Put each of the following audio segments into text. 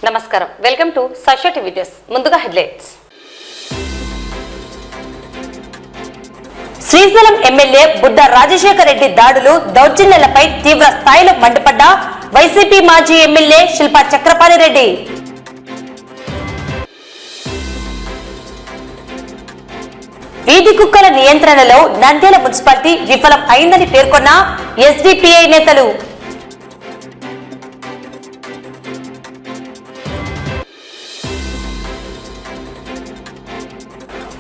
నమస్కారం, welcome to సష TV news. ముందుగా headlines. Srisailam MLA బుడ్డ రాజశేఖర రెడ్డి దాడులు, దౌర్జన్యాలపై తీవ్ర స్థాయిలో మండిపడ్డ వైసీపీ మాజీ ఎమ్మెల్యే శిల్పా చక్రపాణి రెడ్డి. వీధి కుక్కల నియంత్రణలో నంద్యాల మున్సిపాలిటీ విఫలం అయిందని పేర్కొన్న ఎస్డిపిఐ నేతలు.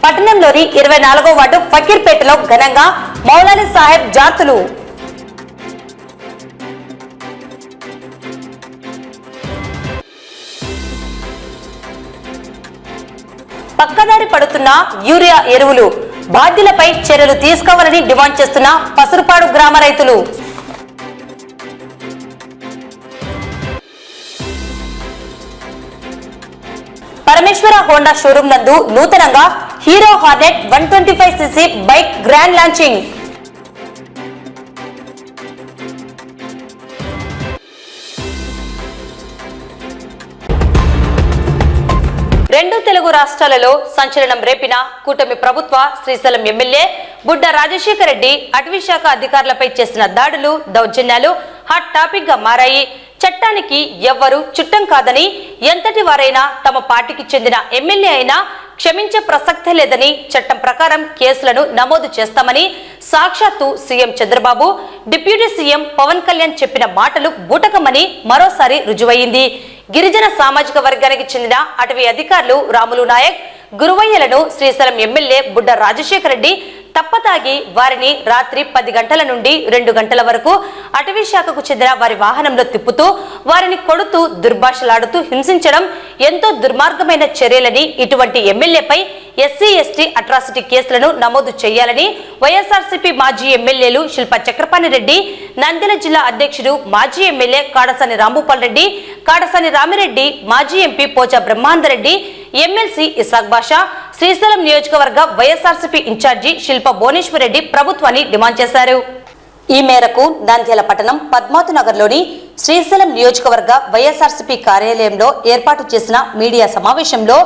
పట్టణంలోని 24వ వార్డు ఫకీర్పేటలో ఘనంగా మౌలాలి సాహెబ్ జాతులు. పక్కదారి పడుతున్న యూరియా ఎరువులు బాధ్యులపై చర్యలు తీసుకోవాలని డిమాండ్ చేస్తున్న పసురుపాడు గ్రామ రైతులు. పరమేశ్వర హోండా షోరూం నందు నూతనంగా hero Hornet 125cc bike grand launching. రెండు తెలుగు రాష్ట్రాలలో సంచలనం రేపిన కూటమి ప్రభుత్వ శ్రీశైలం ఎమ్మెల్యే బుడ్డ రాజశేఖర రెడ్డి అటవీ శాఖ అధికారులపై చేసిన దాడులు, దౌర్జన్యాలు హాట్ టాపిక్ గా మారాయి. చట్టానికి ఎవ్వరూ చుట్టం కాదని, ఎంతటి వారైనా తమ పార్టీకి చెందిన ఎమ్మెల్యే అయినా క్షమించే ప్రసక్తే లేదని, చట్టం ప్రకారం కేసులను నమోదు చేస్తామని సాక్షాత్తు CM Chandrababu, deputy CM Pawan Kalyan చెప్పిన మాటలు బూటకమని మరోసారి రుజువైంది. గిరిజన సామాజిక వర్గానికి చెందిన అటవీ అధికారులు రాములు నాయక్, గురువయ్యలను శ్రీశైలం ఎమ్మెల్యే బుడ్డ రాజశేఖర రెడ్డి తప్పతాగి వారిని రాత్రి 10 గంటల నుండి 2 గంటల వరకు అటవీ శాఖకు చెందిన వారి వాహనంలో తిప్పుతూ వారిని కొడుతూ దుర్భాషలాడుతూ హింసించడం ఎంతో దుర్మార్గమైన చర్యలని, ఇటువంటి ఎమ్మెల్యేపై ఎస్సీ ఎస్టీ అట్రాసిటీ కేసులను నమోదు చేయాలని వైఎస్ఆర్సీపీ మాజీ ఎమ్మెల్యేలు శిల్పా చక్రపాణి రెడ్డి, నంద్యాల జిల్లా అధ్యక్షుడు మాజీ ఎమ్మెల్యే కాడసాని రాంభూపాల్ రెడ్డి, కాడసాని రామిరెడ్డి, మాజీ ఎంపీ పోచా బ్రహ్మానందరెడ్డి, ఎమ్మెల్సీ ఇసాక్ బాషా, శ్రీశైలం నియోజకవర్గ వైఎస్ఆర్సీపీ ఇన్ఛార్జి శిల్ప భువనేశ్వర్ రెడ్డి ప్రభుత్వాన్ని డిమాండ్ చేశారు. ఈ మేరకు నంద్యాల పట్టణం పద్మావతి నగర్లోని శ్రీశైలం నియోజకవర్గ వైఎస్ఆర్సీపీ కార్యాలయంలో ఏర్పాటు చేసిన మీడియా సమావేశంలో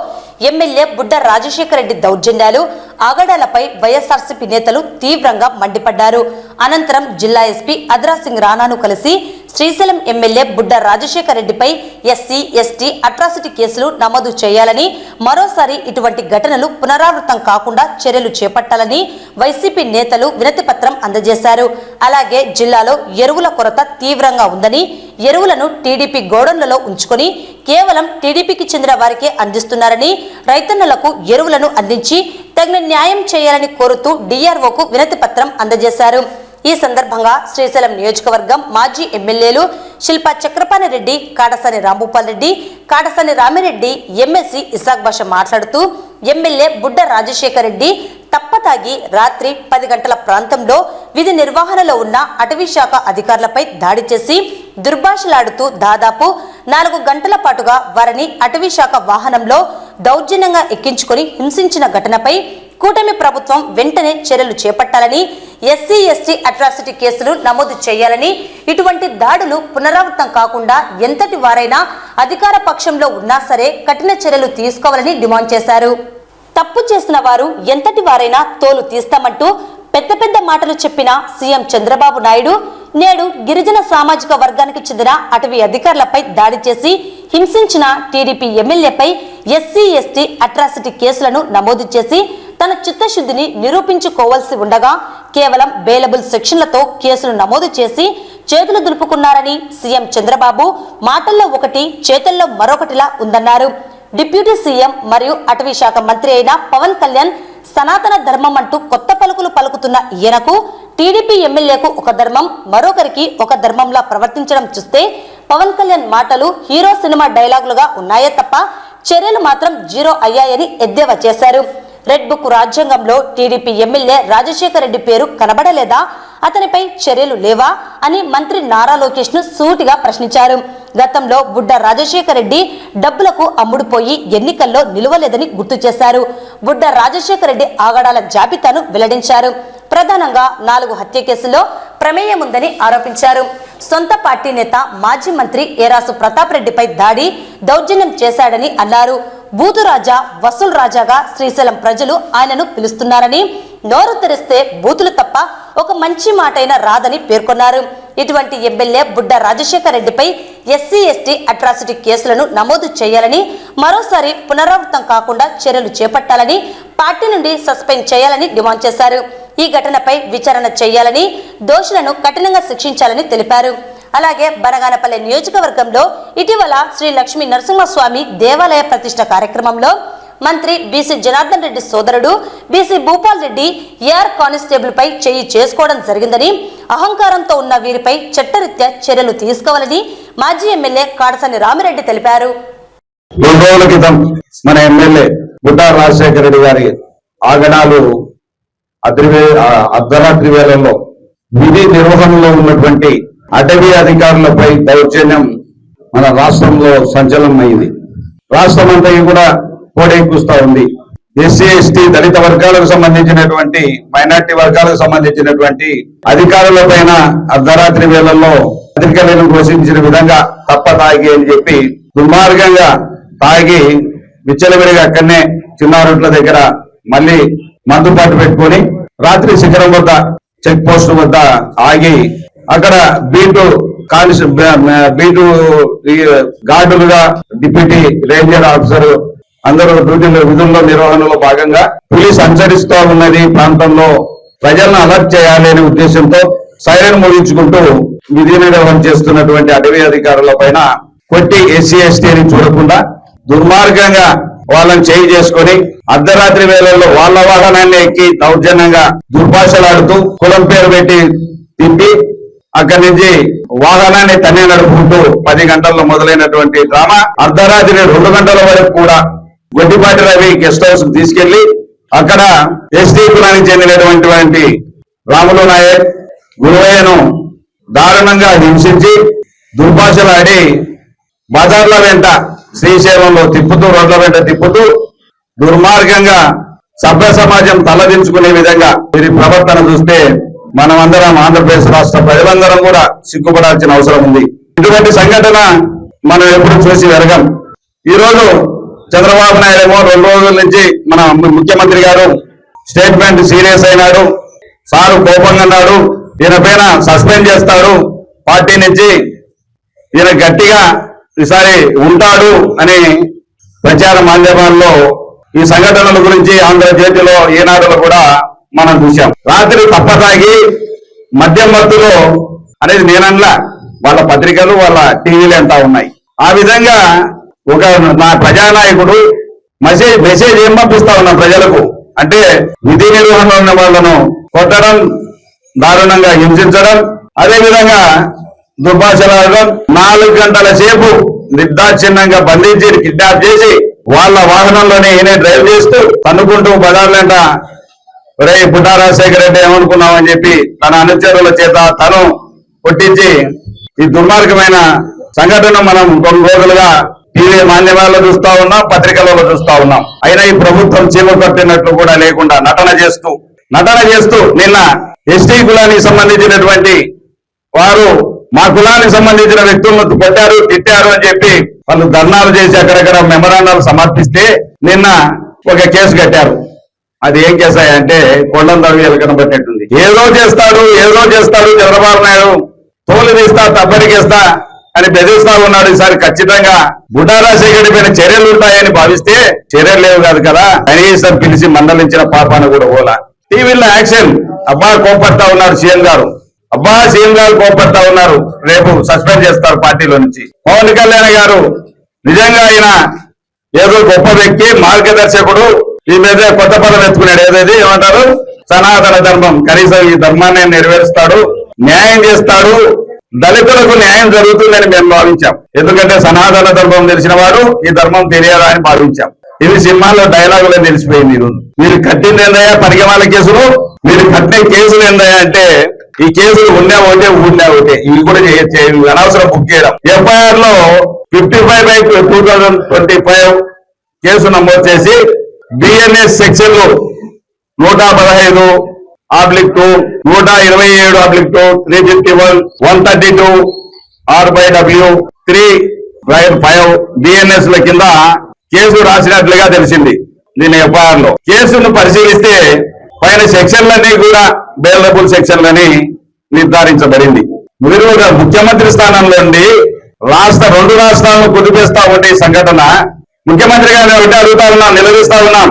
ఎమ్మెల్యే బుడ్డ రాజశేఖర రెడ్డి దౌర్జన్యాలు, ఆగడాలపై వైఎస్ఆర్సీపీ నేతలు తీవ్రంగా మండిపడ్డారు. అనంతరం జిల్లా ఎస్పీ అద్రా సింగ్ రాణాను కలిసి శ్రీశైలం ఎమ్మెల్యే బుడ్డ రాజశేఖర రెడ్డిపై ఎస్సీ ఎస్టీ అట్రాసిటీ కేసులు నమోదు చేయాలని, మరోసారి ఇటువంటి ఘటనలు పునరావృతం కాకుండా చర్యలు చేపట్టాలని వైసీపీ నేతలు వినతి పత్రం అందజేశారు. అలాగే జిల్లాలో ఎరువుల కొరత తీవ్రంగా ఉందని, ఎరువులను టీడీపీ గోడౌన్లలో ఉంచుకొని కేవలం టీడీపీకి చెందిన వారికే అందిస్తున్నారని, రైతన్నలకు ఎరువులను అందించి తగిన న్యాయం చేయాలని కోరుతూ డిఆర్ఓకు వినతి పత్రం అందజేశారు. ఈ సందర్భంగా శ్రీశైలం నియోజకవర్గం మాజీ ఎమ్మెల్యేలు శిల్పా చక్రపాణి రెడ్డి, కాడసాని రాంభూపాల్ రెడ్డి, కాడసాని రామిరెడ్డి, ఎమ్మెల్సీ ఇసాక్ బాషా మాట్లాడుతూ ఎమ్మెల్యే బుడ్డ రాజశేఖర రెడ్డి తప్పతాగి రాత్రి 10 గంటల ప్రాంతంలో విధి నిర్వహణలో ఉన్న అటవీ శాఖ అధికారులపై దాడి చేసి దుర్భాషలాడుతూ దాదాపు 4 గంటల పాటుగా వారిని అటవీ శాఖ వాహనంలో దౌర్జన్యంగా ఎక్కించుకొని హింసించిన ఘటనపై కూటమి ప్రభుత్వం వెంటనే చర్యలు చేపట్టాలని, ఎస్సీ ఎస్టీ అట్రాసిటీ కేసులు నమోదు చేయాలని, ఇటువంటి దాడులు పునరావృతం కాకుండా ఎంతటి వారైనా అధికార పక్షంలో ఉన్నా సరే కఠిన చర్యలు తీసుకోవాలని డిమాండ్ చేశారు. తప్పు చేసిన వారు ఎంతటి వారైనా తోలు తీస్తామంటూ పెద్ద పెద్ద మాటలు చెప్పిన సీఎం చంద్రబాబు నాయుడు నేడు గిరిజన సామాజిక వర్గానికి చెందిన అటవీ అధికారులపై దాడి చేసి హింసించిన టీడీపీ ఎమ్మెల్యేపై ఎస్సీ ఎస్టీ అట్రాసిటీ కేసులను నమోదు చేసి తన చిత్తశుద్ధిని నిరూపించుకోవాల్సి ఉండగా కేవలం బెయిలబుల్ సెక్షన్లతో కేసులు నమోదు చేసి చేతులు దులుపుకున్నారని సీఎం చంద్రబాబు మాటల్లో ఒకటి చేతుల్లో మరొకటిలా ఉందన్నారు. డిప్యూటీ సీఎం మరియు అటవీ శాఖ మంత్రి అయిన పవన్ కళ్యాణ్ సనాతన ధర్మం అంటూ కొత్త పలుకులు పలుకుతున్న ఈయనకు టీడీపీ ఎమ్మెల్యేకు ఒక ధర్మం, మరొకరికి ఒక ధర్మంలా ప్రవర్తించడం చూస్తే పవన్ కళ్యాణ్ మాటలు హీరో సినిమా డైలాగులుగా ఉన్నాయే తప్ప చర్యలు మాత్రం జీరో అయ్యాయని ఎద్దేవా చేశారు. రెడ్ బుక్ రాజ్యాంగంలో టీడీపీ ఎమ్మెల్యే రాజశేఖర రెడ్డి పేరు కనబడలేదా? అతనిపై చర్యలు లేవా అని మంత్రి నారా లోకేష్ ను సూటిగా ప్రశ్నించారు. గతంలో బుడ్డ రాజశేఖర్ రెడ్డి డబ్బులకు అమ్ముడుపోయి ఎన్నికల్లో నిలవలేదని గుర్తు చేశారు. బుడ్డ రాజశేఖర్ రెడ్డి ఆగడాల జాబితాను వెల్లడించారు. ప్రధానంగా 4 హత్య కేసుల్లో ప్రమేయం ఉందని ఆరోపించారు. సొంత పార్టీ నేత మాజీ మంత్రి ఏరాసు ప్రతాప్ రెడ్డిపై దాడి దౌర్జన్యం చేశాడని అన్నారు. బూతు రాజా, వసూల్ రాజాగా శ్రీశైలం ప్రజలు ఆయనను పిలుస్తున్నారని, నోరు తెరిస్తే బూతులు తప్ప ఒక మంచి మాటైనా రాదని పేర్కొన్నారు. ఇటువంటి ఎమ్మెల్యే బుడ్డ రాజశేఖర్ రెడ్డిపై ఎస్సీ ఎస్టీ అట్రాసిటీ కేసులను నమోదు చేయాలని, మరోసారి పునరావృతం కాకుండా చర్యలు చేపట్టాలని, పార్టీ నుండి సస్పెండ్ చేయాలని డిమాండ్ చేశారు. ఈ ఘటనపై విచారణ చేయాలని, దోషులను కఠినంగా శిక్షించాలని తెలిపారు. అలాగే బనగానపల్లె నియోజకవర్గంలో ఇటీవల శ్రీ లక్ష్మీ నరసింహస్వామి దేవాలయ ప్రతిష్ట కార్యక్రమంలో మంత్రి బీసీ జనార్దన్ రెడ్డి సోదరుడు BC Bhupal Reddy AR constable పై చేయి చేసుకోవడం జరిగిందని, అహంకారంతో ఉన్న వీరిపై చట్టరీత్యా చర్యలు తీసుకోవాలని మాజీ ఎమ్మెల్యే కాడసాని రామిరెడ్డి తెలిపారు. 2 రోజుల క్రితం మన ఎమ్మెల్యే బుడ్డ రాజశేఖర రెడ్డి గారి ఆగడాలు అర్ధరాత్రి వేళల్లో విధి నిర్వహణలో ఉన్నటువంటి అటవీ అధికారులపై దౌర్జన్యం మన రాష్ట్రంలో సంచలనం అయింది. రాష్ట్రం అంతా కూడా కోడెక్కుస్తా ఉంది. ఎస్సీ ఎస్టీ దళిత వర్గాలకు సంబంధించినటువంటి, మైనార్టీ వర్గాలకు సంబంధించినటువంటి అధికారుల పైన అర్ధరాత్రి వేళల్లో పత్రికలను ఘోషించిన విధంగా తప్ప తాగి అని చెప్పి దుర్మార్గంగా తాగి విచ్చలవిడిగా అక్కడనే చిన్నారుట్ల దగ్గర మళ్ళీ మందుపాటు పెట్టుకొని రాత్రి శిఖరం వద్ద చెక్ పోస్ట్ వద్ద ఆగి అక్కడ బీటు గార్డులుగా డిప్యూటీ రేంజర్ ఆఫీసర్ అందరూ విధుల్లో నిర్వహణలో భాగంగా పోలీస్ సంచరిస్తూ ఉన్నది ప్రాంతంలో ప్రజలను అలర్ట్ చేయాలి అనే ఉద్దేశంతో సైరన్ మోగించుకుంటూ విధి నిర్వహణ చేస్తున్నటువంటి అటవీ అధికారుల పైన కొట్టి ఎస్సీ ఎస్టీని చూడకుండా దుర్మార్గంగా వాళ్ళని చేయి చేసుకొని అర్ధరాత్రి వేళల్లో వాళ్ళ వాహనాన్ని ఎక్కి దౌర్జన్యంగా దుర్భాషలాడుతూ కులం పేరు పెట్టి తిప్పి అక్కడి నుంచి వాహనాన్ని తన్నే నడుపుకుంటూ 10 గంటల్లో మొదలైనటువంటి డ్రామా అర్ధరాత్రి 2 గంటల వరకు కూడా గొడ్డిపాటి రవి గెస్ట్ హౌస్ తీసుకెళ్లి అక్కడ ఎస్టీ కులానికి చెందినటువంటి రాములు నాయక్, గురువయ్యను దారుణంగా హింసించి దుర్భాషలాడి బజార్ల వెంట శ్రీశైలంలో తిప్పుతూ, రోడ్ల వెంట తిప్పుతూ దుర్మార్గంగా సభ్య సమాజం తలదించుకునే విధంగా వీరి ప్రవర్తన చూస్తే మనమందరం ఆంధ్రప్రదేశ్ రాష్ట్ర ప్రజలందరం కూడా సిగ్గుపడాల్సిన అవసరం ఉంది. ఇటువంటి సంఘటన మనం ఎప్పుడు చూసి వెరగం. ఈ రోజు చంద్రబాబు నాయుడు ఏమో 2 రోజుల నుంచి మన ముఖ్యమంత్రి గారు స్టేట్మెంట్ సీరియస్ అయినాడు, సారు కోపంగా అన్నాడు, ఈయన పైన సస్పెండ్ చేస్తాడు పార్టీ నుంచి, ఈయన గట్టిగా ఈసారి ఉంటాడు అని ప్రచార మాధ్యమాల్లో ఈ సంఘటనల గురించి ఆంధ్రజ్యోతిలో ఈనాడులో కూడా మనం చూసాం. రాత్రి తప్పతాగి మద్యం మత్తులో అనేది నేనన్నా వాళ్ళ పత్రికలు వాళ్ళ టీవీలు ఎంత ఉన్నాయి. ఆ విధంగా ఒక నా ప్రజానాయకుడు మెసేజ్ ఏం పంపిస్తా ఉన్నాం ప్రజలకు అంటే విధి నిర్వహణలో ఉన్న వాళ్ళను కొట్టడం, దారుణంగా హింసించడం, అదేవిధంగా దుర్భాషలాడడం, 4 గంటల సేపు నిర్దాక్షిణ్యంగా బంధించి కిడ్నాప్ చేసి వాళ్ళ వాహనంలోనే ఈయన డ్రైవ్ చేస్తూ తన్నుకుంటూ బజార్లంట ఒరే బుడ్డ రాజశేఖర రెడ్డి ఏమనుకున్నామని చెప్పి తన అనుచరుల చేత తను కొట్టించి ఈ దుర్మార్గమైన సంఘటన మనం 2 రోజులుగా టీవీ మాధ్యమాల్లో చూస్తా ఉన్నాం, పత్రికలలో చూస్తా ఉన్నాం. అయినా ఈ ప్రభుత్వం చీమ కట్టినట్లు కూడా లేకుండా నటన చేస్తూ నిన్న ఎస్టీ కులానికి సంబంధించినటువంటి వారు మా కులానికి సంబంధించిన వ్యక్తులను కొట్టారు, తిట్టారు అని చెప్పి వాళ్ళు ధర్నాలు చేసి అక్కడక్కడ మెమరాండాలు సమర్పిస్తే నిన్న ఒక కేసు కట్టారు. అది ఏం కేసు అంటే కొండం దవ్యాలు కనబట్టేట్టుంది. ఏదో చేస్తాడు చంద్రబాబు నాయుడు, తోలు తీస్తా తప్పరికేస్తా అని బెదిరిస్తా ఉన్నాడు. ఈసారి ఖచ్చితంగా బుడ్డ రాజశేఖర్ పైన చర్యలు ఉంటాయని భావిస్తే చర్యలు లేవు కాదు కదా, కనీసం పిలిచి మందలించిన పాపాన కూడా పోలా. టీవీలో యాక్షన్, అబ్బా కోపడతా ఉన్నారు సీఎం గారు, కోపడతా ఉన్నారు, రేపు సస్పెండ్ చేస్తారు పార్టీలో నుంచి. పవన్ కళ్యాణ్ గారు నిజంగా ఆయన ఏదో గొప్ప వ్యక్తి, మార్గదర్శకుడు, ఈ మీద కొత్త పదం ఎత్తుకున్నాడు. ఏమంటారు సనాతన ధర్మం, కనీసం ఈ ధర్మాన్ని నెరవేరుస్తాడు, న్యాయం చేస్తాడు, దళితులకు న్యాయం జరుగుతుందని మేము భావించాం. ఎందుకంటే సనాతన ధర్మం తెలిసిన వాడు ఈ ధర్మం తెలియదా అని భావించాం. ఇది సినిమాలో డైలాగులో తెలిసిపోయింది. ఈరోజు మీరు కట్టింది ఏందయ్యా పరిగమాల కేసులు, మీరు కట్టిన కేసులు ఏంటంటే ఈ కేసులు ఉన్నా ఒకటే ఊడినా ఒకటే, ఇవి కూడా అనవసరం బుక్ చేయడం. ఎఫ్ఐఆర్ లో 55/2025 కేసు నమోదు చేసి బిఎన్ఎస్ సెక్షన్లు 115/2, 127/2, 351, 132 RW 3/5 బిఎన్ఎస్ ల కింద కేసు రాసినట్లుగా తెలిసింది. దీని ఎఫ్ఐఆర్ లో కేసును పరిశీలిస్తే పైన సెక్షన్లన్నీ కూడా బెయిలబుల్ సెక్షన్లని నిర్ధారించబడింది. మీరు ఒక ముఖ్యమంత్రి స్థానంలో ఉండి రెండు రాష్ట్రాలను కుదిపేస్తా ఉంటే ఈ సంఘటన ముఖ్యమంత్రి గారిని ఒకటి అడుగుతా ఉన్నాం, నిలదీస్తా ఉన్నాం.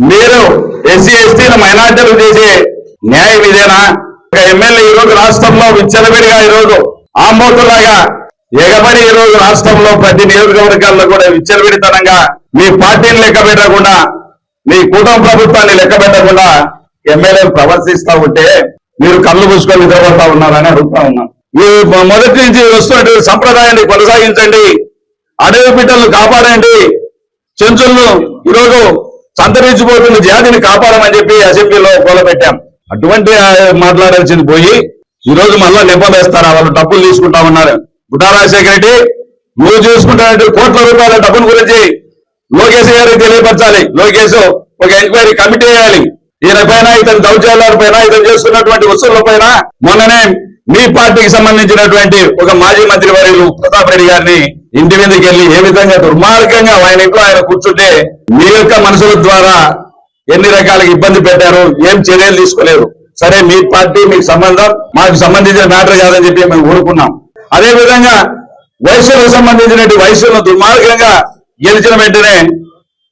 మీరు ఎస్సీ ఎస్టీల మైనార్టీలు చేసే న్యాయం ఇదేనా? ఒక ఎమ్మెల్యే ఈ రోజు రాష్ట్రంలో విచ్చలవిడిగా ఈ రోజు ఆమోతులాగా ఎగబడి ఈ రోజు రాష్ట్రంలో ప్రతి నియోజకవర్గాల్లో కూడా విచ్చలవిడితనంగా మీ పార్టీని లెక్క పెట్టకుండా, మీ కూటమి ప్రభుత్వాన్ని లెక్క పెట్టకుండా ఎమ్మెల్యేలు ప్రవర్తిస్తా ఉంటే మీరు కళ్ళు మూసుకొని నిద్రపోతా ఉన్నారని అడుగుతా ఉన్నాం. మీరు మొదటి నుంచి వస్తున్నటువంటి సంప్రదాయాన్ని కొనసాగించండి, అడవి బిడ్డలను కాపాడండి, చెంచులను ఈరోజు సంతరించిపోతున్న జాతిని కాపాడమని చెప్పి అసెంబ్లీలో గోలపెట్టాం. అటువంటి మాట్లాడాల్సింది పోయి ఈ రోజు మళ్ళా నింపలేస్తారా? వాళ్ళు డబ్బులు తీసుకుంటా ఉన్నారు. బుడ్డా రాజశేఖర రెడ్డి, నువ్వు చూసుకుంటున్నట్టు కోట్ల రూపాయల డబ్బుల గురించి లోకేష్ గారికి తెలియపరచాలి. లోకేష్ ఒక ఎంక్వైరీ కమిటీ వేయాలి. ఈయన పైన, ఇతని దౌర్జన్యాల పైన, ఇతను చేస్తున్నటువంటి వసూళ్ల పైన. మొన్ననే మీ పార్టీకి సంబంధించినటువంటి ఒక మాజీ మంత్రి వర్యులు ప్రతాప్ రెడ్డి గారిని ఇంటి మీదకి వెళ్లి ఏ విధంగా దుర్మార్గంగా ఆయన ఇంట్లో ఆయన కూర్చుంటే మీ యొక్క మనుషుల ద్వారా ఎన్ని రకాలుగా ఇబ్బంది పెట్టారు, ఏం చర్యలు తీసుకోలేదు. సరే, మీ పార్టీ మీకు సంబంధం, మాకు సంబంధించిన మ్యాటర్ కాదని చెప్పి మేము ఊరుకున్నాం. అదే విధంగా వయసులకు సంబంధించినటువంటి వయసులను దుర్మార్గంగా గెలిచిన వెంటనే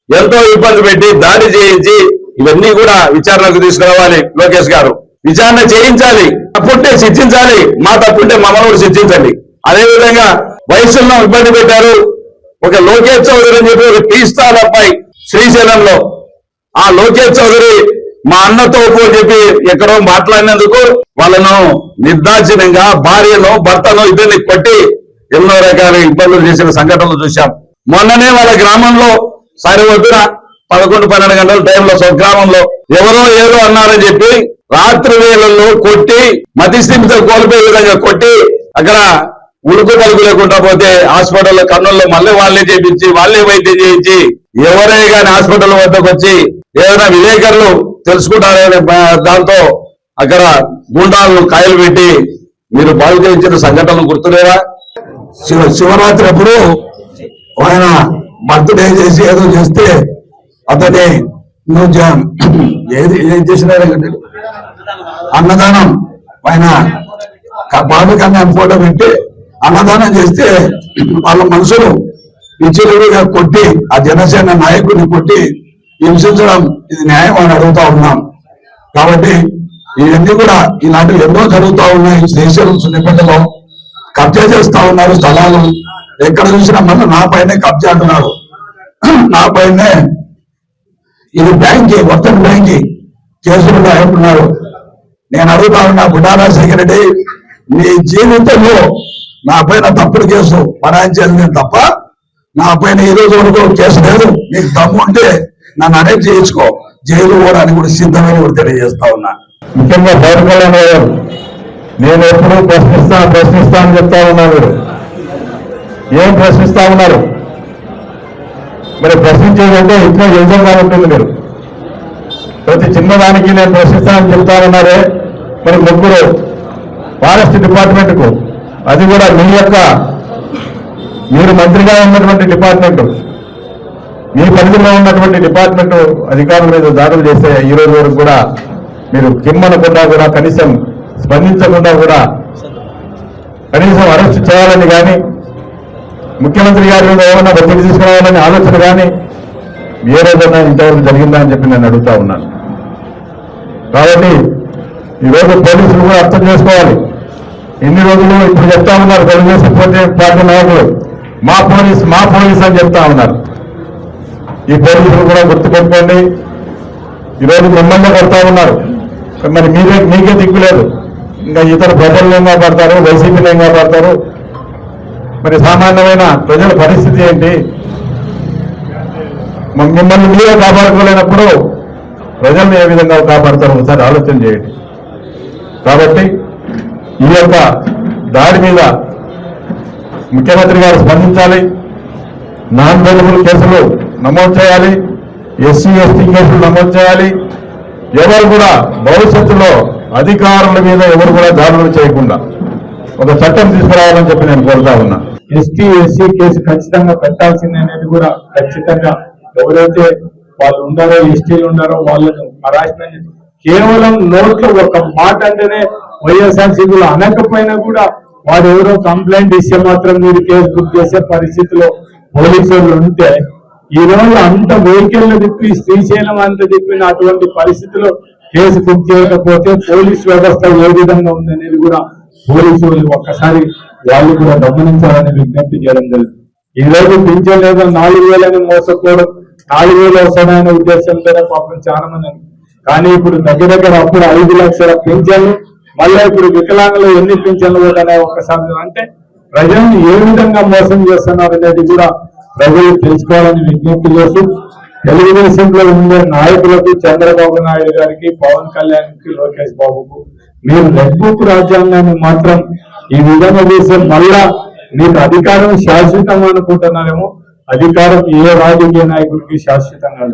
ఎంతో ఇబ్బంది పెట్టి దాడి చేయించి ఇవన్నీ కూడా విచారణకు తీసుకురావాలి. లోకేష్ గారు విచారణ చేయించాలి. తప్పుంటే శిక్షించాలి, మా తప్పుంటే మమ్మల్ని కూడా శిక్షించండి. అదేవిధంగా వయసులను ఇబ్బంది పెట్టారు. ఒక లోకేష్ చౌదరి అని చెప్పి ఒక టీ స్టాల్ అబ్బాయి శ్రీశైలంలో, ఆ లోకేష్ చౌదరి మా అన్నతో అని చెప్పి ఎక్కడో మాట్లాడినందుకు వాళ్ళను నిర్దాక్షిణ్యంగా భార్యను భర్తను ఇద్దరిని కొట్టి ఎన్నో రకాల ఇబ్బందులు చేసిన సంఘటనలు చూశాం. మొన్ననే వాళ్ళ గ్రామంలో సరివద్దున 11-12 గంటల టైంలో స్వగ్రామంలో ఎవరో ఏదో అన్నారని చెప్పి రాత్రి వేళల్లో కొట్టి మతిస్థిమితో కోల్పోయే విధంగా కొట్టి అక్కడ ఉడుకు పలుకు లేకుండా పోతే హాస్పిటల్లో కన్నుల్లో మళ్ళీ వాళ్ళే చేపించి వాళ్ళే వైద్యం చేయించి ఎవరే కానీ హాస్పిటల్ వద్దకు వచ్చి ఏదైనా విలేకరులు తెలుసుకుంటారనే దాంతో అక్కడ గుండాలను కాయలు పెట్టి మీరు బాగు చేయించిన సంఘటనలు గుర్తులేవా? శివరాత్రి అప్పుడు ఆయన బర్త్డే చేసి ఏదో చేస్తే అతని ఏది చేసినారు అన్నదానం ఆయన బాబు కన్నా ఫోటో పెట్టి అన్నదానం చేస్తే వాళ్ళ మనుషులు విచ్చలుడిగా కొట్టి ఆ జనసేన నాయకుడిని కొట్టి హింసించడం ఇది న్యాయం అని అడుగుతా ఉన్నాం. కాబట్టి ఇవన్నీ కూడా ఇలాంటివి ఎన్నో జరుగుతూ ఉన్నాయి. శ్రీశైలం సున్నిపేటలో కబ్జా చేస్తా ఉన్నారు స్థలాలు. ఎక్కడ చూసినా మళ్ళీ నా పైనే కబ్జా అంటున్నారు. నా పైనే ఇది బ్యాంకి, మొత్తం బ్యాంకి కేసులు అంటున్నారు. నేను అడుగుతా ఉన్నా, బుడ్డా రాజశేఖర రెడ్డి, నీ జీవితంలో నా పైన తప్పుడు కేసు పరాయించేది తప్ప నా పైన ఈ రోజు వరకు కేసు లేదు. నీకు దమ్ము ఉంటే నన్ను అరెస్ట్ చేయించుకో, జైలు పోవడానికి కూడా సిద్ధమని కూడా తెలియజేస్తా ఉన్నా. ముఖ్యంగా పవన్ కళ్యాణ్ గారు నేను ఎప్పుడు ప్రశ్నిస్తా అని చెప్తా ఉన్నారు. ఏం ప్రశ్నిస్తా ఉన్నారు? మరి ప్రశ్నించేదంటే ఇంకా యుద్ధంగా ఉంటుంది. మీరు ప్రతి చిన్నదానికి నేను ప్రశ్నిస్తానని చెప్తా ఉన్నారే. మరి ముగ్గురు ఫారెస్ట్ డిపార్ట్మెంట్కు, అది కూడా మీరు మంత్రిగా ఉన్నటువంటి డిపార్ట్మెంట్, మీ పరిధిలో ఉన్నటువంటి డిపార్ట్మెంట్ అధికారుల మీద దాడులు చేస్తే ఈ రోజు వరకు కూడా మీరు కిమ్మనకుండా కూడా, కనీసం స్పందించకుండా కూడా, కనీసం అరెస్ట్ చేయాలని కానీ, ముఖ్యమంత్రి గారి మీద ఏమైనా ఒత్తిడి తీసుకురావాలని ఆలోచన కానీ ఏ రోజైనా ఇంతవరకు జరిగిందా అని చెప్పి నేను అడుగుతా ఉన్నాను. కాబట్టి ఈరోజు పోలీసులు కూడా అర్థం చేసుకోవాలి. ఎన్ని రోజులు ఇప్పుడు చెప్తా ఉన్నారు తెలుగుదేశం పార్టీ నాయకులు, మా పోలీస్ అని చెప్తా ఉన్నారు. ఈ పోలీసులు కూడా గుర్తుపెట్టుకోండి. ఈరోజు మిమ్మల్ని కొడతా ఉన్నారు. మరి మీకే దిక్కు లేదు. ఇంకా ఇతర ప్రజలను ఏం కాపాడతారు, వైసీపీని ఏం కాపాడతారు? మరి సామాన్యమైన ప్రజల పరిస్థితి ఏంటి? మిమ్మల్ని మీరే కాపాడుకోలేనప్పుడు ప్రజలను ఏ విధంగా కాపాడతారో ఒకసారి ఆలోచన చేయండి. కాబట్టి ఈ యొక్క దాడి మీద ముఖ్యమంత్రి గారు స్పందించాలి. నాన్ బెయిలబుల్ కేసులు నమోదు చేయాలి, ఎస్సీ ఎస్టీ కేసులు నమోదు చేయాలి. ఎవరు కూడా భవిష్యత్తులో అధికారుల మీద ఎవరు కూడా దాడులు చేయకుండా ఒక చట్టం తీసుకురావాలని చెప్పి నేను కోరుతా ఉన్నా. ఎస్టీ ఎస్సీ కేసు ఖచ్చితంగా పెట్టాల్సింది అనేది కూడా ఖచ్చితంగా ఎవరైతే వాళ్ళు ఉన్నారో ఎస్టీలు ఉన్నారో వాళ్ళను హరాస్మెంట్ కేవలం నోట్లో ఒక మాట అంటేనే వైఎస్ఆర్సీపీలో అనకపోయినా కూడా వాడు ఎవరో కంప్లైంట్ ఇస్తే మాత్రం మీరు కేసు బుక్ చేసే పరిస్థితిలో పోలీసులు ఉంటే ఈ రోజు అంత వెహికల్ తిప్పి శ్రీశైలం అంత తిప్పిన అటువంటి పరిస్థితిలో కేసు బుక్ చేయకపోతే పోలీస్ వ్యవస్థ ఏ విధంగా ఉందనేది కూడా పోలీసు ఒక్కసారి వాళ్ళు కూడా గమనించాలని విజ్ఞప్తి చేయడం జరుగుతుంది. ఈ రోజు పింఛన్ లేదా 4,000 మోసపోవడం, 4,000 వస్తాయనే ఉద్దేశంతోనే పాపం చాలా మంది. కానీ ఇప్పుడు దగ్గర అప్పుడు 5 లక్షల పింఛన్లు, మళ్ళీ ఇప్పుడు వికలాంగులు ఎన్ని పింఛన్లు కూడా ఒక్కసారి అంటే ప్రజలను ఏ విధంగా మోసం చేస్తున్నారు అనేది కూడా ప్రజలు తెలుసుకోవాలని విజ్ఞప్తి చేస్తూ తెలుగుదేశంలో ఉండే నాయకులకు చంద్రబాబు నాయుడు గారికి, పవన్ కళ్యాణ్కి, లోకేష్ బాబుకు మీరు రెడ్ బుక్ రాజ్యాంగాన్ని మాత్రం ఈ విధంగా చేస్తే మళ్ళా మీకు అధికారం శాశ్వతం అనుకుంటున్నారేమో. అధికారం ఏ రాజకీయ నాయకుడికి శాశ్వతంగా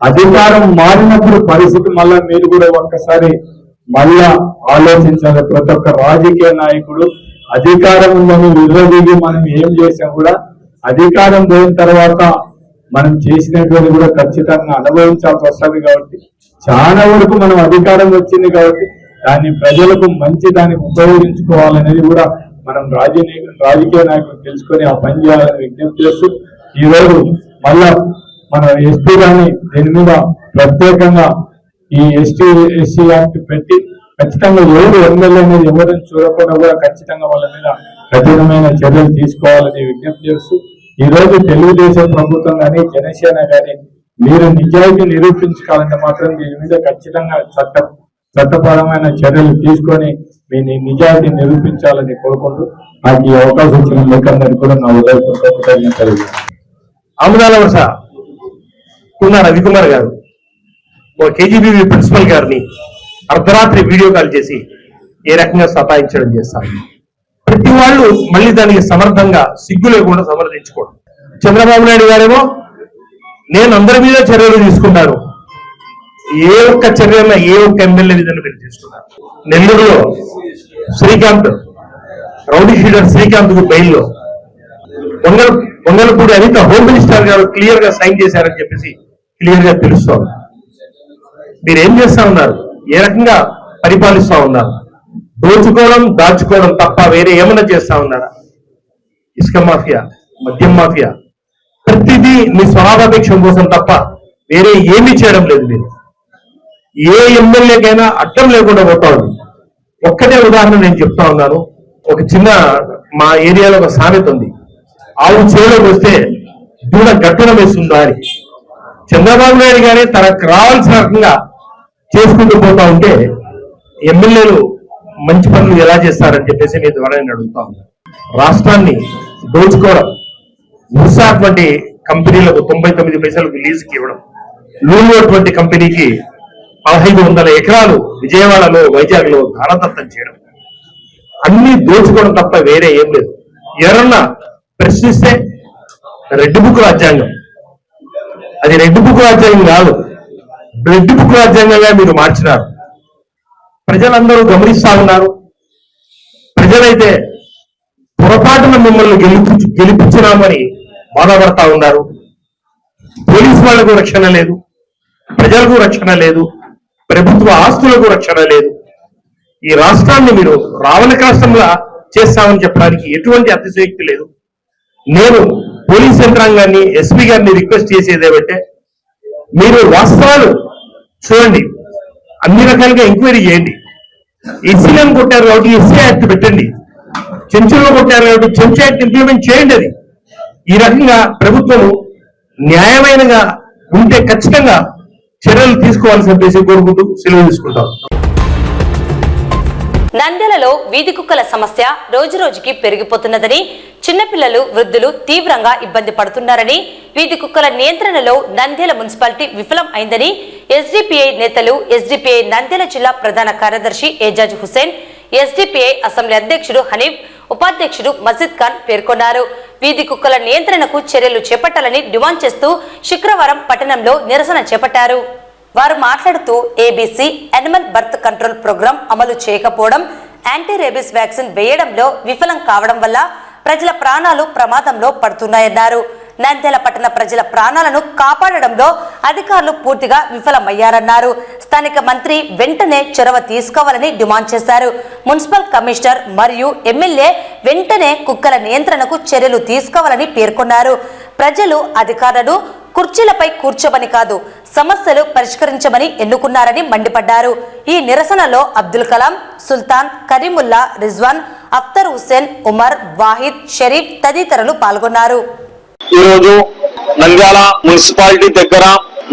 అధికారం మారినప్పుడు పరిస్థితి మళ్ళా మీరు కూడా ఒక్కసారి మళ్ళా ఆలోచించాలి. ప్రతి ఒక్క రాజకీయ నాయకుడు అధికారం ఉందని విరోధిగా మనం ఏం చేసాం కూడా అధికారం పోయిన తర్వాత మనం చేసినటువంటి కూడా ఖచ్చితంగా అనుభవించాల్సి వస్తుంది. కాబట్టి చాలా వరకు మనం అధికారం వచ్చింది కాబట్టి దాన్ని ప్రజలకు మంచి దాన్ని ఉపయోగించుకోవాలనేది కూడా మనం రాజకీయ నాయకులు తెలుసుకొని ఆ పని చేయాలని విజ్ఞప్తి చేస్తూ ఈ రోజు మళ్ళా మన ఎస్పీ గాని దీని మీద ప్రత్యేకంగా ఈ ఎస్సీ యాక్ట్ పెట్టి ఖచ్చితంగా ఎవరు ఎమ్మెల్యే అనేది ఎవరిని చూడకుండా కూడా ఖచ్చితంగా వాళ్ళ మీద కఠినమైన చర్యలు తీసుకోవాలని విజ్ఞప్తి చేస్తూ ఈ రోజు తెలుగుదేశం ప్రభుత్వం కానీ జనసేన కానీ మీరు నిజాయితీ నిరూపించుకోవాలంటే మాత్రం దీని మీద ఖచ్చితంగా చట్టపరమైన చర్యలు తీసుకొని మీ నిజాయితీ నిరూపించాలని కోరుకుంటూ నాకు ఈ అవకాశం ఇచ్చిన లేఖందరికీ కూడా నా ఉదయపూర్వక ఆముదాల వరుస కుమార్ రవికుమార్ గారు ఓ కేజీబీవీ ప్రిన్సిపల్ గారిని అర్ధరాత్రి వీడియో కాల్ చేసి ఏ రకంగా సతాయించడం చేస్తారు. ప్రతి వాళ్ళు మళ్ళీ దానికి సమర్థంగా సిగ్గు లేకుండా సమర్థించుకోవడం. చంద్రబాబు నాయుడు గారేమో నేను అందరి మీద చర్యలు తీసుకున్నాను, ఏ ఒక్క చర్యన ఏ ఒక్క ఎమ్మెల్యే విధంగా మీరు తీసుకున్నారు. నెల్లూరులో శ్రీకాంత్ రౌడీ షీటర్ శ్రీకాంత్ కు బెయిల్లో వంగలపూడి అనిత హోమ్ మినిస్టర్ గారు క్లియర్ గా సైన్ చేశారని చెప్పేసి క్లియర్ గా తెలుస్తోంది. మీరు ఏం చేస్తా ఉన్నారు, ఏ రకంగా పరిపాలిస్తా ఉన్నారు? దోచుకోవడం దాచుకోవడం తప్ప వేరే ఏమన్నా చేస్తా ఉన్నారా? ఇసుక మాఫియా, మద్యం మాఫియా, ప్రతిదీ మీ స్వలాభాపేక్షం కోసం తప్ప వేరే ఏమీ చేయడం లేదు. మీరు ఏ ఎమ్మెల్యేకైనా అడ్డం లేకుండా పోతా ఉంది. ఒక్కటే ఉదాహరణ నేను చెప్తా ఉన్నాను. ఒక చిన్న మా ఏరియాలో ఒక సామెత ఉంది, ఆవు చేలోకి వస్తే దూడ గట్టున వేస్తుందా అని. చంద్రబాబు నాయుడు గారే తనకు రావాల్సిన రకంగా చేసుకుంటూ పోతా ఉంటే ఎమ్మెల్యేలు మంచి పనులు ఎలా చేస్తారని చెప్పేసి మీ ద్వారా నేను అడుగుతా ఉన్నాను. రాష్ట్రాన్ని దోచుకోవడం, ఉర్సా అటువంటి కంపెనీలకు 99 పైసలకు లీజుకి ఇవ్వడం, లూలు అటువంటి కంపెనీకి 1500 ఎకరాలు విజయవాడలో వైజాగ్లో దానదత్తం చేయడం, అన్ని దోచుకోవడం తప్ప వేరే ఏం లేదు. ఎవరన్నా ప్రశ్నిస్తే రెడ్ బుక్ రాజ్యాంగం, అది రెడ్ బుక్ రాజ్యాంగం కాదు, బ్లడ్ బుక్ రాజ్యాంగంగా మీరు మార్చినారు. ప్రజలందరూ గమనిస్తా ఉన్నారు. ప్రజలైతే పొరపాటున మిమ్మల్ని గెలిపించినామని బాధపడతా ఉన్నారు. పోలీసు వాళ్లకు రక్షణ లేదు, ప్రజలకు రక్షణ లేదు, ప్రభుత్వ ఆస్తులకు రక్షణ లేదు. ఈ రాష్ట్రాన్ని మీరు రావణ రాష్ట్రంగా చేస్తామని చెప్పడానికి ఎటువంటి అతిశయోక్తి లేదు. నేను పోలీస్ యంత్రాంగాన్ని, ఎస్పీ గారిని రిక్వెస్ట్ చేసేది ఏమంటే, మీరు వాస్తవాలు చూడండి, అన్ని రకాలుగా ఎంక్వైరీ చేయండి. ఎస్సీలను కొట్టారు కాబట్టి ఎస్సీ యాక్ట్ పెట్టండి, చెంచులో కొట్టారు కాబట్టి చెంచు యాక్ట్ ఇంప్లిమెంట్ చేయండి. అది ఈ రకంగా ప్రభుత్వం న్యాయమైనగా ఉంటే ఖచ్చితంగా చర్యలు తీసుకోవాల్సిన చెప్పేసి కోరుకుంటూ సెలవు తీసుకుంటాం. నంద్యాలలో వీధి కుక్కల సమస్య రోజురోజుకి పెరిగిపోతున్నదని, చిన్నపిల్లలు, వృద్ధులు తీవ్రంగా ఇబ్బంది పడుతున్నారని, వీధి కుక్కల నియంత్రణలో నంద్యాల మున్సిపాలిటీ విఫలం అయిందని ఎస్డిపిఐ నేతలు, ఎస్డిపిఐ నంద్యాల జిల్లా ప్రధాన కార్యదర్శి ఏజాజ్ హుసేన్, ఎస్డిపిఐ అసెంబ్లీ అధ్యక్షుడు హనీఫ్, ఉపాధ్యక్షుడు మజీద్ ఖాన్ పేర్కొన్నారు. వీధి కుక్కల నియంత్రణకు చర్యలు చేపట్టాలని డిమాండ్ చేస్తూ శుక్రవారం పట్టణంలో నిరసన చేపట్టారు. వారు మాట్లాడుతూ ABC animal birth control program అమలు చేయకపోవడం, యాంటీ రేబీస్ వ్యాక్సిన్ వేయడంలో విఫలం కావడం వల్ల ప్రజల ప్రాణాలు ప్రమాదంలో పడుతున్నాయన్నారు. నంద్యాల పట్టణ ప్రజల ప్రాణాలను కాపాడడంలో అధికారులు పూర్తిగా విఫలమయ్యారన్నారు. స్థానిక మంత్రి వెంటనే చొరవ తీసుకోవాలని డిమాండ్ చేశారు. మున్సిపల్ కమిషనర్ మరియు ఎమ్మెల్యే వెంటనే కుక్కల నియంత్రణకు చర్యలు తీసుకోవాలని పేర్కొన్నారు. ప్రజలు అధికారులను కుర్చీలపై కూర్చోమని కాదు, సమస్యలు పరిష్కరించమని ఎన్నుకున్నారని మండిపడ్డారు. ఈ నిరసనలో అబ్దుల్ కలాం, సుల్తాన్, కరీముల్లా, రిజ్వాన్, అఖ్తర్ హుసేన్, ఉమర్, వాహిద్, షరీఫ్ తదితరులు పాల్గొన్నారు. ఈరోజు నంద్యాల మున్సిపాలిటీ దగ్గర